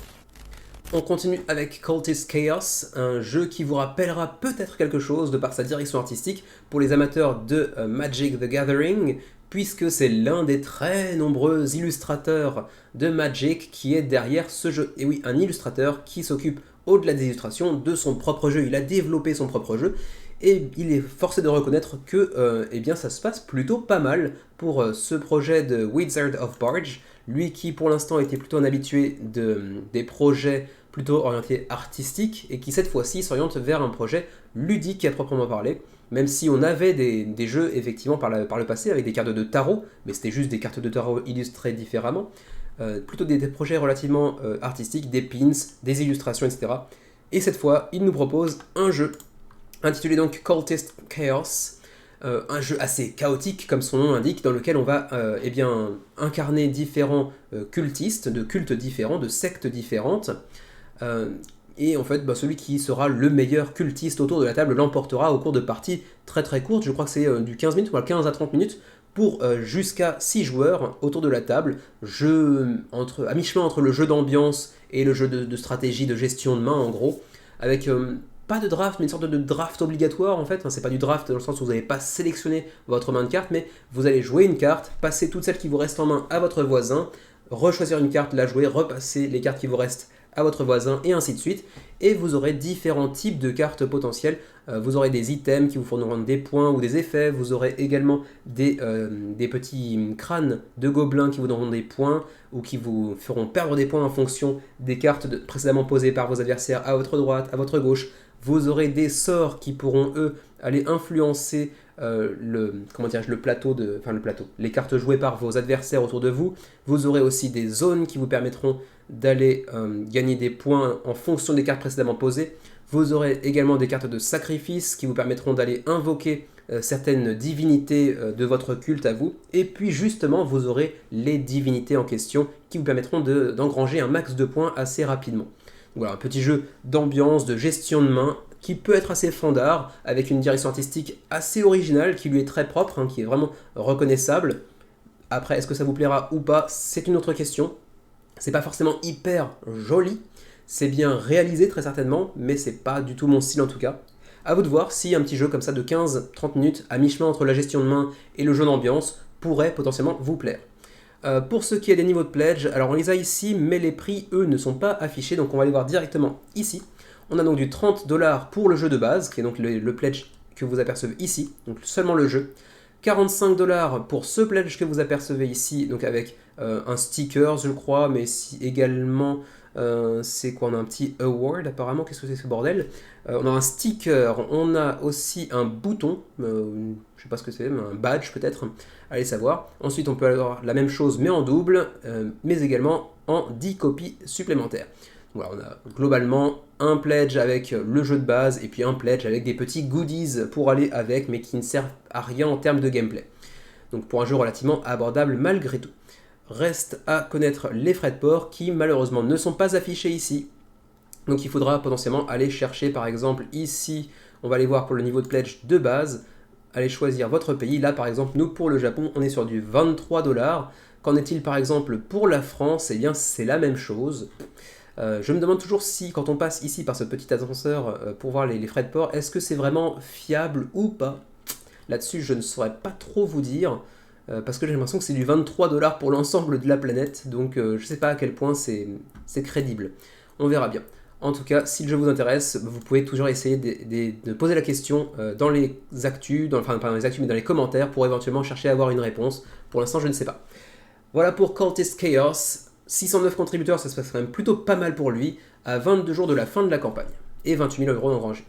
A: On continue avec Cultist Chaos, un jeu qui vous rappellera peut-être quelque chose de par sa direction artistique pour les amateurs de Magic the Gathering, puisque c'est l'un des très nombreux illustrateurs de Magic qui est derrière ce jeu. Et oui, un illustrateur qui s'occupe, au-delà des illustrations, de son propre jeu. Il a développé son propre jeu, et il est forcé de reconnaître que eh bien, ça se passe plutôt pas mal pour ce projet de Wizard of Barge, lui qui pour l'instant était plutôt un habitué des projets plutôt orientés artistiques, et qui cette fois-ci s'oriente vers un projet ludique à proprement parler, même si on avait des jeux effectivement par le passé avec des cartes de tarot, mais c'était juste des cartes de tarot illustrées différemment, plutôt des projets relativement artistiques, des pins, des illustrations, etc. Et cette fois, il nous propose un jeu intitulé donc Cultist Chaos, un jeu assez chaotique comme son nom l'indique, dans lequel on va eh bien, incarner différents cultistes, de cultes différents, de sectes différentes, et en fait celui qui sera le meilleur cultiste autour de la table l'emportera au cours de parties très très courtes, je crois que c'est du 15 minutes, voilà, 15 à 30 minutes, pour jusqu'à 6 joueurs autour de la table, à mi-chemin entre le jeu d'ambiance et le jeu de stratégie, de gestion de main en gros, avec pas de draft, mais une sorte de draft obligatoire en fait. Enfin, c'est pas du draft dans le sens où vous n'allez pas sélectionner votre main de carte, mais vous allez jouer une carte, passer toutes celles qui vous restent en main à votre voisin, rechoisir une carte, la jouer, repasser les cartes qui vous restent à votre voisin, et ainsi de suite. Et vous aurez différents types de cartes potentielles. Vous aurez des items qui vous fourniront des points ou des effets. Vous aurez également des petits crânes de gobelins qui vous donneront des points ou qui vous feront perdre des points en fonction des cartes précédemment posées par vos adversaires à votre droite, à votre gauche. Vous aurez des sorts qui pourront, eux, aller influencer le plateau, les cartes jouées par vos adversaires autour de vous. Vous aurez aussi des zones qui vous permettront d'aller gagner des points en fonction des cartes précédemment posées. Vous aurez également des cartes de sacrifice qui vous permettront d'aller invoquer certaines divinités de votre culte à vous. Et puis justement, vous aurez les divinités en question qui vous permettront d'engranger un max de points assez rapidement. Voilà, un petit jeu d'ambiance, de gestion de main, qui peut être assez fandard, avec une direction artistique assez originale, qui lui est très propre, qui est vraiment reconnaissable. Après, est-ce que ça vous plaira ou pas, c'est une autre question. C'est pas forcément hyper joli, c'est bien réalisé très certainement, mais c'est pas du tout mon style en tout cas. A vous de voir si un petit jeu comme ça de 15-30 minutes, à mi-chemin entre la gestion de main et le jeu d'ambiance, pourrait potentiellement vous plaire. Pour ce qui est des niveaux de pledge, alors on les a ici, mais les prix, eux, ne sont pas affichés, donc on va les voir directement ici. On a donc du 30 $ pour le jeu de base, qui est donc le pledge que vous apercevez ici, donc seulement le jeu. 45 $ pour ce pledge que vous apercevez ici, donc avec un sticker, je crois, mais également, c'est quoi, on a un petit award apparemment, qu'est-ce que c'est ce bordel, on a un sticker, on a aussi un bouton, je sais pas ce que c'est, mais un badge peut-être, allez savoir. Ensuite on peut avoir la même chose mais en double, mais également en 10 copies supplémentaires. Voilà, on a globalement un pledge avec le jeu de base et puis un pledge avec des petits goodies pour aller avec, mais qui ne servent à rien en termes de gameplay. Donc pour un jeu relativement abordable malgré tout. Reste à connaître les frais de port qui malheureusement ne sont pas affichés ici. Donc il faudra potentiellement aller chercher par exemple ici, on va aller voir pour le niveau de pledge de base, aller choisir votre pays. Là par exemple, nous pour le Japon, on est sur du 23 $. Qu'en est-il par exemple pour la France? Eh bien c'est la même chose. Je me demande toujours si, quand on passe ici par ce petit ascenseur pour voir les frais de port, est-ce que c'est vraiment fiable ou pas? Là-dessus, je ne saurais pas trop vous dire. parce que j'ai l'impression que c'est du 23 $ pour l'ensemble de la planète, donc je sais pas à quel point c'est crédible. On verra bien. En tout cas, si le jeu vous intéresse, vous pouvez toujours essayer de poser la question dans les actus, enfin pas dans les actus, mais dans les commentaires, pour éventuellement chercher à avoir une réponse. Pour l'instant, je ne sais pas. Voilà pour Cultist Chaos. 609 contributeurs, ça se passe quand même plutôt pas mal pour lui, à 22 jours de la fin de la campagne, et 28 000 € engrangés.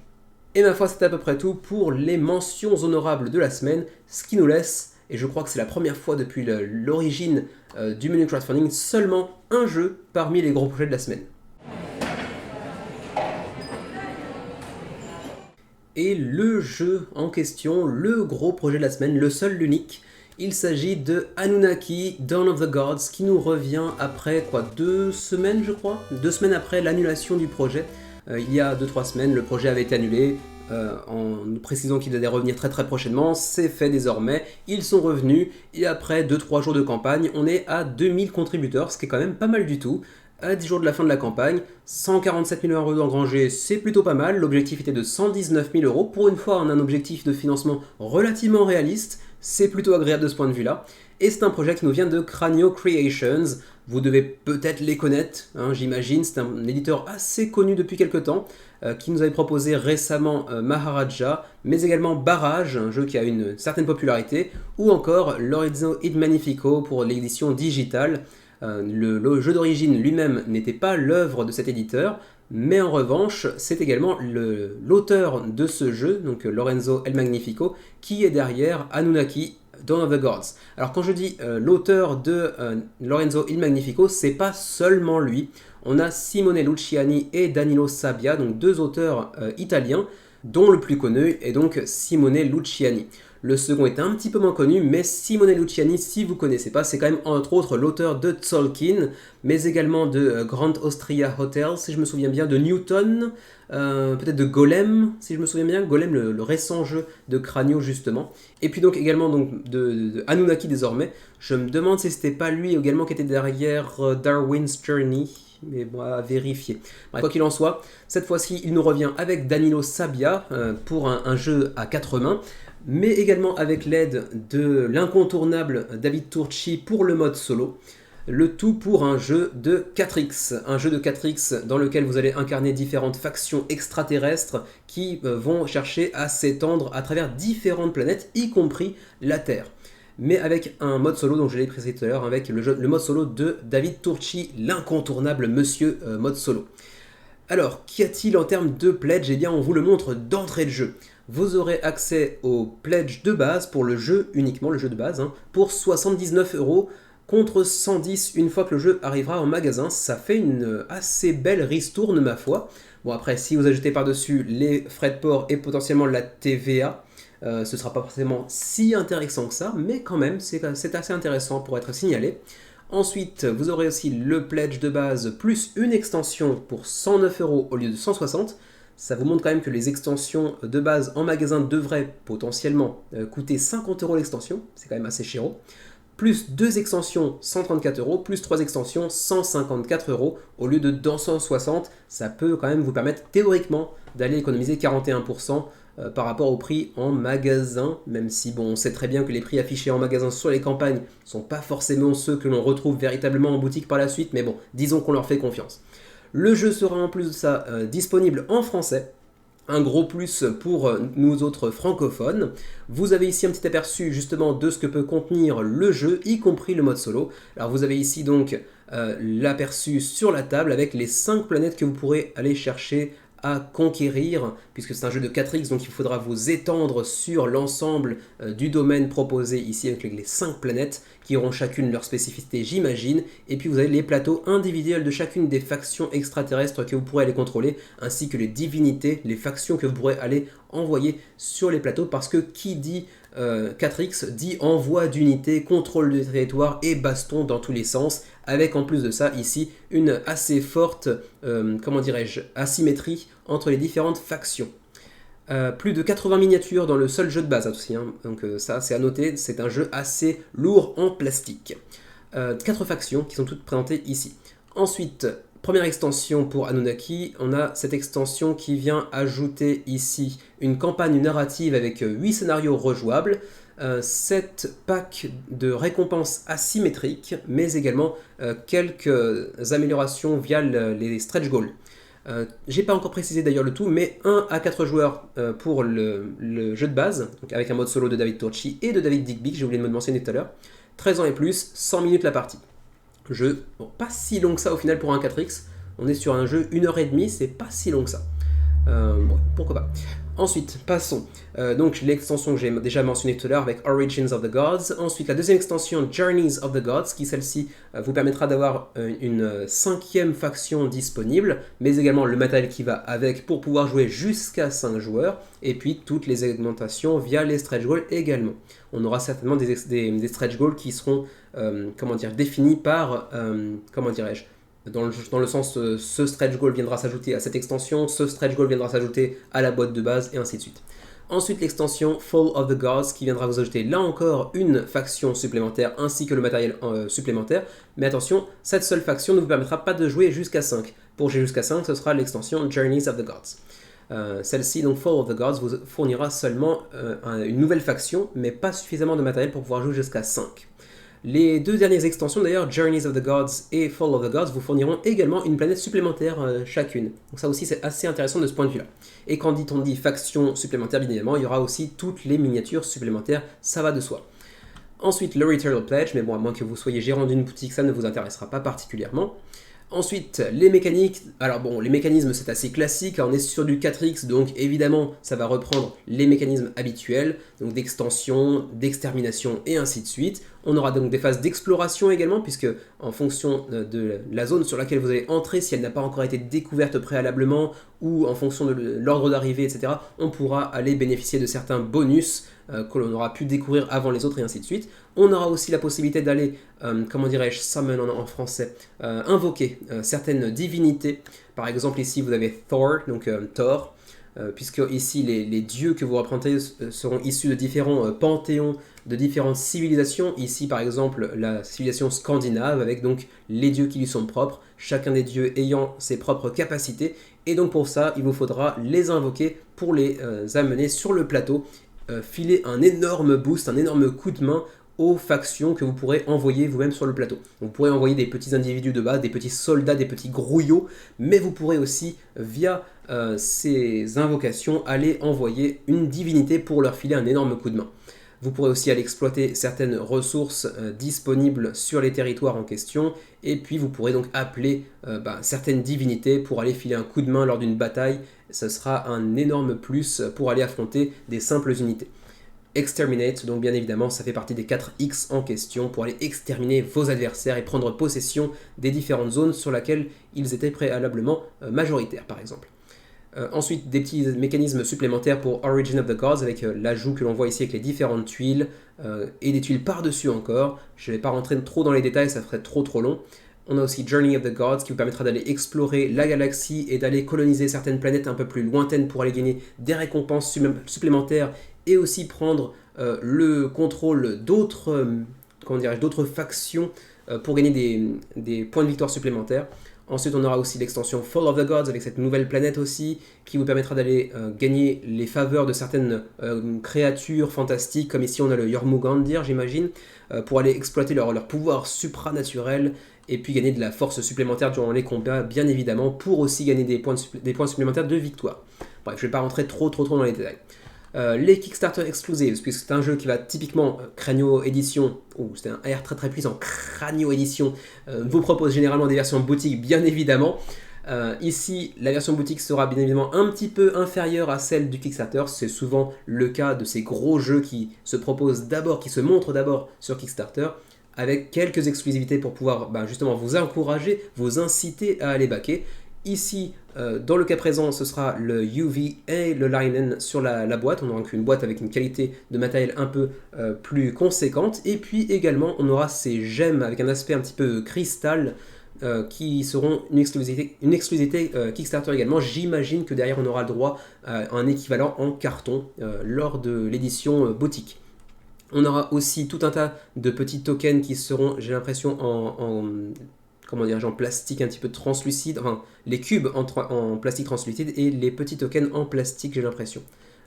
A: Et ma foi, c'était à peu près tout pour les mentions honorables de la semaine, ce qui nous laisse, et je crois que c'est la première fois depuis l'origine du menu crowdfunding, seulement un jeu parmi les gros projets de la semaine. Et le jeu en question, le gros projet de la semaine, le seul, l'unique, il s'agit de Anunnaki, Dawn of the Gods, qui nous revient après, 2 semaines je crois 2 semaines après l'annulation du projet. Il y a 2-3 semaines, le projet avait été annulé, en nous précisant qu'il allait revenir très très prochainement. C'est fait désormais, ils sont revenus, et après 2-3 jours de campagne, on est à 2000 contributeurs, ce qui est quand même pas mal du tout. À 10 jours de la fin de la campagne, 147 000 € engrangés, c'est plutôt pas mal. L'objectif était de 119 000 €. Pour une fois, on a un objectif de financement relativement réaliste. C'est plutôt agréable de ce point de vue-là. Et c'est un projet qui nous vient de Cranio Creations. Vous devez peut-être les connaître, j'imagine. C'est un éditeur assez connu depuis quelques temps, qui nous avait proposé récemment Maharaja, mais également Barrage, un jeu qui a une certaine popularité, ou encore Lorenzo Il Magnifico pour l'édition digitale. Le jeu d'origine lui-même n'était pas l'œuvre de cet éditeur, mais en revanche, c'est également l'auteur de ce jeu, donc Lorenzo El Magnifico, qui est derrière Anunnaki, Dawn of the Gods. Alors quand je dis l'auteur de Lorenzo Il Magnifico, c'est pas seulement lui. On a Simone Luciani et Danilo Sabbia, donc 2 auteurs italiens, dont le plus connu est donc Simone Luciani. Le second est un petit peu moins connu, mais Simone Luciani, si vous ne connaissez pas, c'est quand même entre autres l'auteur de Tzolk'in, mais également de Grand Austria Hotel, si je me souviens bien, de Newton, peut-être de Golem, si je me souviens bien, Golem, le récent jeu de Cranio justement, et puis donc également donc, de Anunnaki désormais. Je me demande si c'était pas lui également qui était derrière Darwin's Journey, mais bon, à vérifier. Bref, quoi qu'il en soit, cette fois-ci, il nous revient avec Danilo Sabbia pour un jeu à 4 mains, mais également avec l'aide de l'incontournable David Turchi pour le mode solo. Le tout pour un jeu de 4X. Un jeu de 4X dans lequel vous allez incarner différentes factions extraterrestres qui vont chercher à s'étendre à travers différentes planètes, y compris la Terre. Mais avec un mode solo, donc je l'ai précisé tout à l'heure, avec le mode solo de David Turchi, l'incontournable monsieur mode solo. Alors, qu'y a-t-il en termes de pledge? Eh bien, on vous le montre d'entrée de jeu. Vous aurez accès au pledge de base pour le jeu, uniquement le jeu de base, pour 79 € contre 110 une fois que le jeu arrivera en magasin. Ça fait une assez belle ristourne, ma foi. Bon, après, si vous ajoutez par-dessus les frais de port et potentiellement la TVA, ce ne sera pas forcément si intéressant que ça, mais quand même, c'est assez intéressant pour être signalé. Ensuite, vous aurez aussi le pledge de base plus une extension pour 109 € au lieu de 160. Ça vous montre quand même que les extensions de base en magasin devraient potentiellement coûter 50 € l'extension, c'est quand même assez chéro. Plus 2 extensions, 134 €, plus 3 extensions, 154 € au lieu de 260. Ça peut quand même vous permettre théoriquement d'aller économiser 41% par rapport au prix en magasin, même si bon, on sait très bien que les prix affichés en magasin sur les campagnes ne sont pas forcément ceux que l'on retrouve véritablement en boutique par la suite, mais bon, disons qu'on leur fait confiance. Le jeu sera en plus de ça disponible en français, un gros plus pour nous autres francophones. Vous avez ici un petit aperçu justement de ce que peut contenir le jeu, y compris le mode solo. Alors vous avez ici donc l'aperçu sur la table avec les 5 planètes que vous pourrez aller chercher à conquérir, puisque c'est un jeu de 4X, donc il faudra vous étendre sur l'ensemble du domaine proposé ici avec les 5 planètes qui auront chacune leur spécificité, j'imagine, et puis vous avez les plateaux individuels de chacune des factions extraterrestres que vous pourrez aller contrôler, ainsi que les divinités, les factions que vous pourrez aller envoyer sur les plateaux, parce que qui dit 4X dit envoi d'unités, contrôle du territoire et baston dans tous les sens, avec en plus de ça ici une assez forte, asymétrie entre les différentes factions. Plus de 80 miniatures dans le seul jeu de base aussi, donc ça c'est à noter, c'est un jeu assez lourd en plastique. 4 factions qui sont toutes présentées ici. Ensuite, première extension pour Anunnaki, on a cette extension qui vient ajouter ici une campagne narrative avec 8 scénarios rejouables, 7 packs de récompenses asymétriques, mais également quelques améliorations via les stretch goals. J'ai pas encore précisé d'ailleurs le tout, mais 1 à 4 joueurs pour le jeu de base, donc avec un mode solo de David Turchi et de David Digby, que j'ai oublié de me mentionner tout à l'heure. 13 ans et plus, 100 minutes la partie. Jeu pas si long que ça au final pour un 4X. On est sur un jeu 1h30, c'est pas si long que ça. Bon, pourquoi pas. Ensuite, passons. Donc l'extension que j'ai déjà mentionnée tout à l'heure avec Origins of the Gods. Ensuite, la deuxième extension, Journeys of the Gods, qui celle-ci vous permettra d'avoir une 5e faction disponible, mais également le matériel qui va avec pour pouvoir jouer jusqu'à 5 joueurs, et puis toutes les augmentations via les stretch goals également. On aura certainement des stretch goals qui seront définis par, comment dirais-je, dans le sens ce stretch goal viendra s'ajouter à cette extension, ce stretch goal viendra s'ajouter à la boîte de base et ainsi de suite. Ensuite l'extension Fall of the Gods qui viendra vous ajouter là encore une faction supplémentaire ainsi que le matériel supplémentaire. Mais attention, cette seule faction ne vous permettra pas de jouer jusqu'à 5. Pour jouer jusqu'à 5, ce sera l'extension Journeys of the Gods. Celle-ci, donc Fall of the Gods, vous fournira seulement une nouvelle faction, mais pas suffisamment de matériel pour pouvoir jouer jusqu'à 5. Les deux dernières extensions d'ailleurs, Journeys of the Gods et Fall of the Gods, vous fourniront également une planète supplémentaire chacune. Donc ça aussi c'est assez intéressant de ce point de vue-là. Et quand on dit faction supplémentaire, bien évidemment, il y aura aussi toutes les miniatures supplémentaires, ça va de soi. Ensuite, le Retailer Pledge, mais bon, à moins que vous soyez gérant d'une boutique, ça ne vous intéressera pas particulièrement. Ensuite, les mécaniques. Alors bon, les mécanismes c'est assez classique, on est sur du 4X, donc évidemment ça va reprendre les mécanismes habituels, donc d'extension, d'extermination et ainsi de suite. On aura donc des phases d'exploration également, puisque en fonction de la zone sur laquelle vous allez entrer, si elle n'a pas encore été découverte préalablement, ou en fonction de l'ordre d'arrivée, etc., on pourra aller bénéficier de certains bonus que l'on aura pu découvrir avant les autres et ainsi de suite. On aura aussi la possibilité d'aller, summon en français, invoquer certaines divinités. Par exemple ici vous avez Thor, donc Thor, puisque ici les dieux que vous représentez seront issus de différents panthéons, de différentes civilisations. Ici par exemple la civilisation scandinave avec donc les dieux qui lui sont propres, chacun des dieux ayant ses propres capacités. Et donc pour ça il vous faudra les invoquer pour les amener sur le plateau, filer un énorme boost, un énorme coup de main aux factions que vous pourrez envoyer vous-même sur le plateau. Vous pourrez envoyer des petits individus de base, des petits soldats, des petits grouillots, mais vous pourrez aussi, via ces invocations, aller envoyer une divinité pour leur filer un énorme coup de main. Vous pourrez aussi aller exploiter certaines ressources disponibles sur les territoires en question, et puis vous pourrez donc appeler certaines divinités pour aller filer un coup de main lors d'une bataille. Ce sera un énorme plus pour aller affronter des simples unités. Exterminate, donc bien évidemment ça fait partie des 4X en question pour aller exterminer vos adversaires et prendre possession des différentes zones sur lesquelles ils étaient préalablement majoritaires par exemple. Ensuite des petits mécanismes supplémentaires pour Origin of the Gods avec l'ajout que l'on voit ici avec les différentes tuiles et des tuiles par-dessus encore. Je ne vais pas rentrer trop dans les détails, ça ferait trop long. On a aussi Journey of the Gods qui vous permettra d'aller explorer la galaxie et d'aller coloniser certaines planètes un peu plus lointaines pour aller gagner des récompenses supplémentaires et aussi prendre le contrôle d'autres factions pour gagner des points de victoire supplémentaires. Ensuite, on aura aussi l'extension Fall of the Gods avec cette nouvelle planète aussi qui vous permettra d'aller gagner les faveurs de certaines créatures fantastiques, comme ici on a le Jormungandr, j'imagine, pour aller exploiter leur pouvoir supranaturel et puis gagner de la force supplémentaire durant les combats, bien évidemment, pour aussi gagner des points supplémentaires de victoire. Bref, je ne vais pas rentrer trop dans les détails. Les Kickstarter Exclusives, puisque c'est un jeu qui va typiquement Cranio Edition, c'est un R très puissant, Cranio Edition, vous propose généralement des versions boutique, bien évidemment. Ici, la version boutique sera bien évidemment un petit peu inférieure à celle du Kickstarter. C'est souvent le cas de ces gros jeux qui se proposent d'abord, qui se montrent d'abord sur Kickstarter, avec quelques exclusivités pour pouvoir justement vous encourager, vous inciter à aller backer. Ici, dans le cas présent, ce sera le UV et le Linen sur la boîte. On aura une boîte avec une qualité de matériel un peu plus conséquente. Et puis également, on aura ces gemmes avec un aspect un petit peu cristal qui seront une exclusivité Kickstarter également. J'imagine que derrière, on aura le droit à un équivalent en carton lors de l'édition boutique. On aura aussi tout un tas de petits tokens qui seront, j'ai l'impression, en plastique un petit peu translucide, enfin les cubes en plastique translucide et les petits tokens en plastique, j'ai l'impression,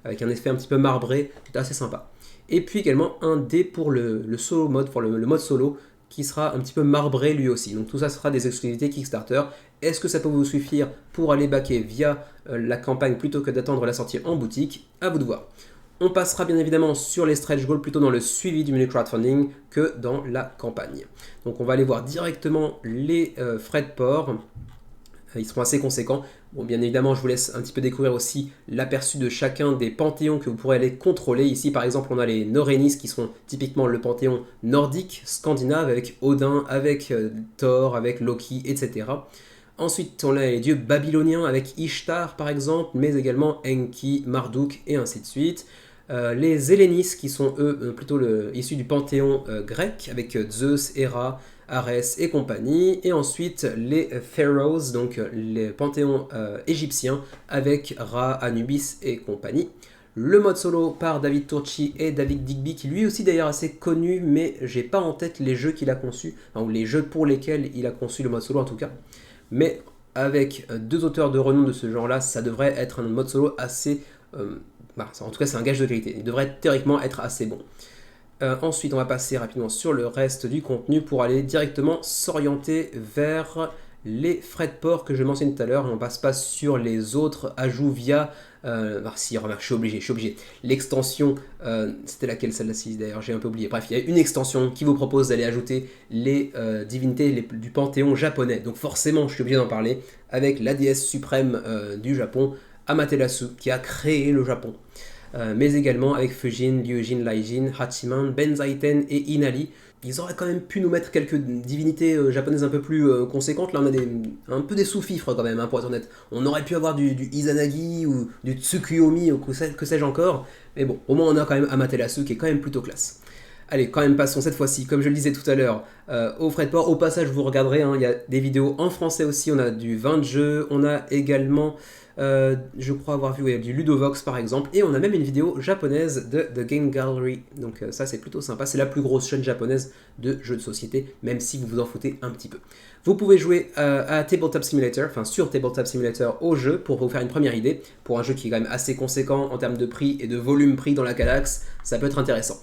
A: avec un effet un petit peu marbré, c'est assez sympa. Et puis également un dé pour le solo mode, pour le mode solo, qui sera un petit peu marbré lui aussi. Donc tout ça sera des exclusivités Kickstarter. Est-ce que ça peut vous suffire pour aller backer via la campagne plutôt que d'attendre la sortie en boutique? À vous de voir. On passera bien évidemment sur les stretch goals plutôt dans le suivi du menu crowdfunding que dans la campagne. Donc on va aller voir directement les frais de port. Ils seront assez conséquents. Bon, bien évidemment, je vous laisse un petit peu découvrir aussi l'aperçu de chacun des panthéons que vous pourrez aller contrôler. Ici, par exemple, on a les Norénis qui sont typiquement le panthéon nordique, scandinave, avec Odin, avec Thor, avec Loki, etc. Ensuite, on a les dieux babyloniens avec Ishtar, par exemple, mais également Enki, Marduk, et ainsi de suite. Les Hellénis, qui sont eux plutôt issus du panthéon grec, avec Zeus, Héra, Arès et compagnie, et ensuite les Pharaohs, donc les panthéons égyptiens, avec Ra, Anubis et compagnie. Le mode solo par David Turczi et David Digby, qui lui aussi d'ailleurs assez connu, mais j'ai pas en tête les jeux qu'il a conçus, enfin, ou les jeux pour lesquels il a conçu le mode solo en tout cas. Mais avec deux auteurs de renom de ce genre-là, ça devrait être un mode solo assez... en tout cas, c'est un gage de qualité. Il devrait théoriquement être assez bon. Ensuite, on va passer rapidement sur le reste du contenu pour aller directement s'orienter vers les frais de port que je mentionnais tout à l'heure. On ne passe pas sur les autres ajouts via... si, remarque, je suis obligé. L'extension, c'était laquelle celle-là? D'ailleurs, j'ai un peu oublié. Bref, il y a une extension qui vous propose d'aller ajouter les divinités du panthéon japonais. Donc forcément, je suis obligé d'en parler avec la déesse suprême du Japon, Amaterasu, qui a créé le Japon. Mais également avec Fujin, Ryujin, Laijin, Hachiman, Benzaiten et Inari. Ils auraient quand même pu nous mettre quelques divinités japonaises un peu plus conséquentes. Là, on a un peu des sous-fifres quand même, hein, pour être honnête. On aurait pu avoir du Izanagi ou du Tsukuyomi ou que sais-je encore. Mais bon, au moins on a quand même Amaterasu qui est quand même plutôt classe. Allez, quand même passons cette fois-ci, comme je le disais tout à l'heure, aux frais de port. Au passage, vous regarderez, hein, il y a des vidéos en français aussi, on a du vin de jeu, on a également, je crois avoir vu du Ludovox par exemple, et on a même une vidéo japonaise de The Game Gallery. Donc ça c'est plutôt sympa, c'est la plus grosse chaîne japonaise de jeux de société, même si vous vous en foutez un petit peu. Vous pouvez jouer à Tabletop Simulator, enfin sur Tabletop Simulator au jeu, pour vous faire une première idée, pour un jeu qui est quand même assez conséquent en termes de prix et de volume prix dans la galaxie, ça peut être intéressant.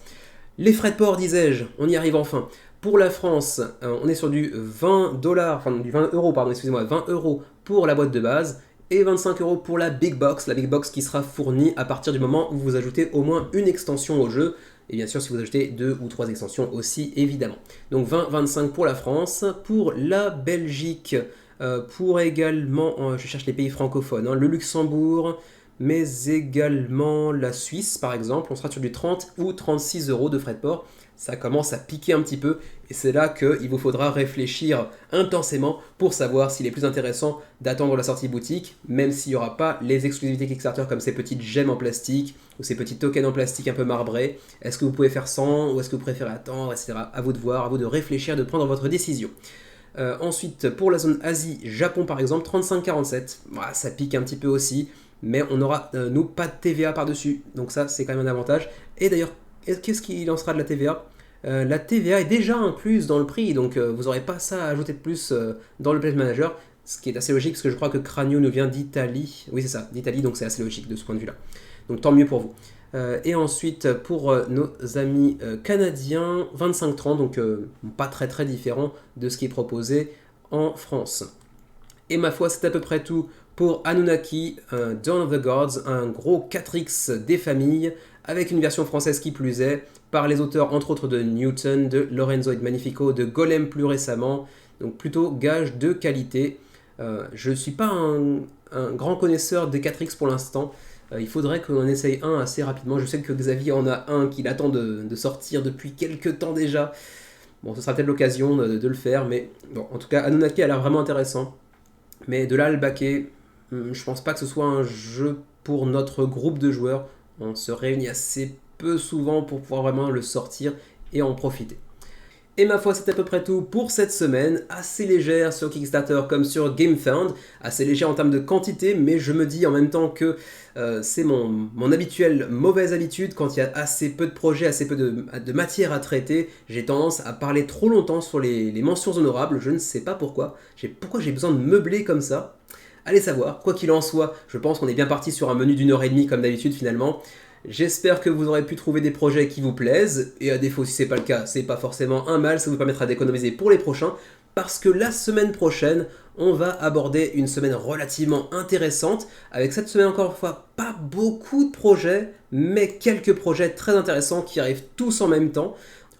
A: Les frais de port, disais-je, on y arrive enfin. Pour la France, on est sur du 20 dollars, enfin du 20 euros, pardon, excusez-moi, 20 euros pour la boîte de base et 25 euros pour la Big Box qui sera fournie à partir du moment où vous ajoutez au moins une extension au jeu. Et bien sûr, si vous ajoutez 2 ou 3 extensions aussi, évidemment. Donc 20-25 pour la France. Pour la Belgique, pour également, je cherche les pays francophones, hein, le Luxembourg, mais également la Suisse par exemple, on sera sur du 30 ou 36 euros de frais de port. Ça commence à piquer un petit peu et c'est là qu'il vous faudra réfléchir intensément pour savoir s'il est plus intéressant d'attendre la sortie boutique, même s'il n'y aura pas les exclusivités Kickstarter comme ces petites gemmes en plastique ou ces petits tokens en plastique un peu marbrés. Est-ce que vous pouvez faire sans ou est-ce que vous préférez attendre, etc. À vous de voir, à vous de réfléchir, de prendre votre décision. Ensuite, pour la zone Asie-Japon par exemple, 35-47, ça pique un petit peu aussi. Mais on n'aura, nous, pas de TVA par-dessus. Donc ça, c'est quand même un avantage. Et d'ailleurs, qu'est-ce qui lancera de la TVA? La TVA est déjà incluse dans le prix, donc vous n'aurez pas ça à ajouter de plus dans le Pledge Manager, ce qui est assez logique, parce que je crois que Cranio nous vient d'Italie. Oui, c'est ça, d'Italie, donc c'est assez logique de ce point de vue-là. Donc tant mieux pour vous. Et ensuite, pour nos amis canadiens, 25-30, donc pas très très différent de ce qui est proposé en France. Et ma foi, c'est à peu près tout pour Anunnaki, Dawn of the Gods, un gros 4X des familles, avec une version française qui plus est, par les auteurs entre autres de Newton, de Lorenzo et de Magnifico, de Golem plus récemment, donc plutôt gage de qualité. Je ne suis pas un grand connaisseur des 4X pour l'instant, il faudrait qu'on en essaye un assez rapidement. Je sais que Xavier en a un qu'il attend de sortir depuis quelques temps déjà. Bon, ce sera peut-être l'occasion de le faire, mais bon, en tout cas, Anunnaki a l'air vraiment intéressant. Mais de là à le backer, je pense pas que ce soit un jeu pour notre groupe de joueurs. On se réunit assez peu souvent pour pouvoir vraiment le sortir et en profiter. Et ma foi, c'est à peu près tout pour cette semaine, assez légère sur Kickstarter comme sur GameFound, assez légère en termes de quantité, mais je me dis en même temps que c'est mon habituelle mauvaise habitude, quand il y a assez peu de projets, assez peu de matière à traiter, j'ai tendance à parler trop longtemps sur les mentions honorables, je ne sais pas pourquoi j'ai besoin de meubler comme ça. Allez savoir, quoi qu'il en soit, je pense qu'on est bien parti sur un menu d'1 heure et demie comme d'habitude finalement. J'espère que vous aurez pu trouver des projets qui vous plaisent, et à défaut si c'est pas le cas, c'est pas forcément un mal, ça vous permettra d'économiser pour les prochains, parce que la semaine prochaine, on va aborder une semaine relativement intéressante, avec cette semaine encore une fois pas beaucoup de projets, mais quelques projets très intéressants qui arrivent tous en même temps.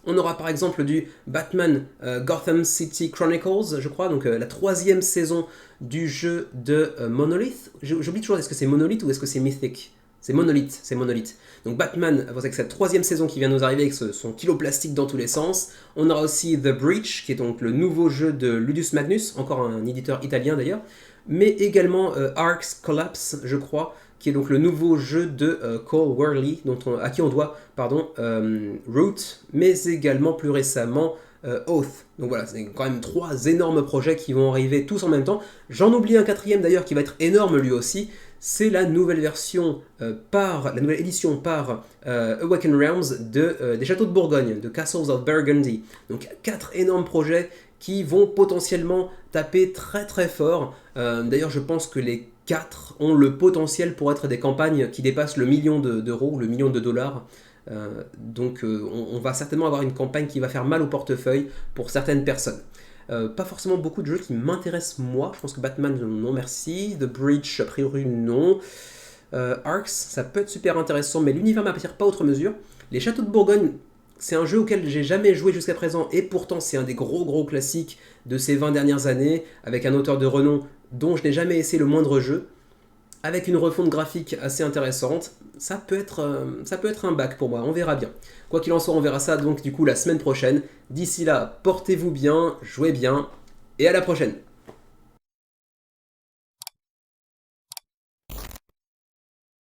A: On aura par exemple du Batman Gotham City Chronicles, je crois, donc la 3e saison du jeu de Monolith. J'oublie toujours, est-ce que c'est Monolith ou est-ce que c'est Mythic? C'est Monolith, c'est Monolith. Donc Batman, avec cette 3e saison qui vient nous arriver avec son kilo plastique dans tous les sens. On aura aussi The Breach, qui est donc le nouveau jeu de Ludus Magnus, encore un éditeur italien d'ailleurs, mais également Arx Collapse, je crois, qui est donc le nouveau jeu de Cole Wehrle, à qui on doit Root, mais également plus récemment Oath. Donc voilà, c'est quand même 3 énormes projets qui vont arriver tous en même temps. J'en oublie un 4e d'ailleurs qui va être énorme lui aussi. C'est la nouvelle version la nouvelle édition par Awakened Realms des Châteaux de Bourgogne, de Castles of Burgundy. Donc 4 énormes projets qui vont potentiellement taper très très fort. D'ailleurs, je pense que les 4 ont le potentiel pour être des campagnes qui dépassent le million d'euros, le million de dollars. Donc on va certainement avoir une campagne qui va faire mal au portefeuille pour certaines personnes. Pas forcément beaucoup de jeux qui m'intéressent moi. Je pense que Batman, non merci. The Breach, a priori, non. Arx, ça peut être super intéressant, mais l'univers m'attire pas outre mesure. Les Châteaux de Bourgogne, c'est un jeu auquel j'ai jamais joué jusqu'à présent, et pourtant c'est un des gros classiques de ces 20 dernières années, avec un auteur de renom dont je n'ai jamais essayé le moindre jeu. Avec une refonte graphique assez intéressante, ça peut être un bac pour moi, on verra bien. Quoi qu'il en soit, on verra ça donc du coup la semaine prochaine. D'ici là, portez-vous bien, jouez bien, et à la prochaine.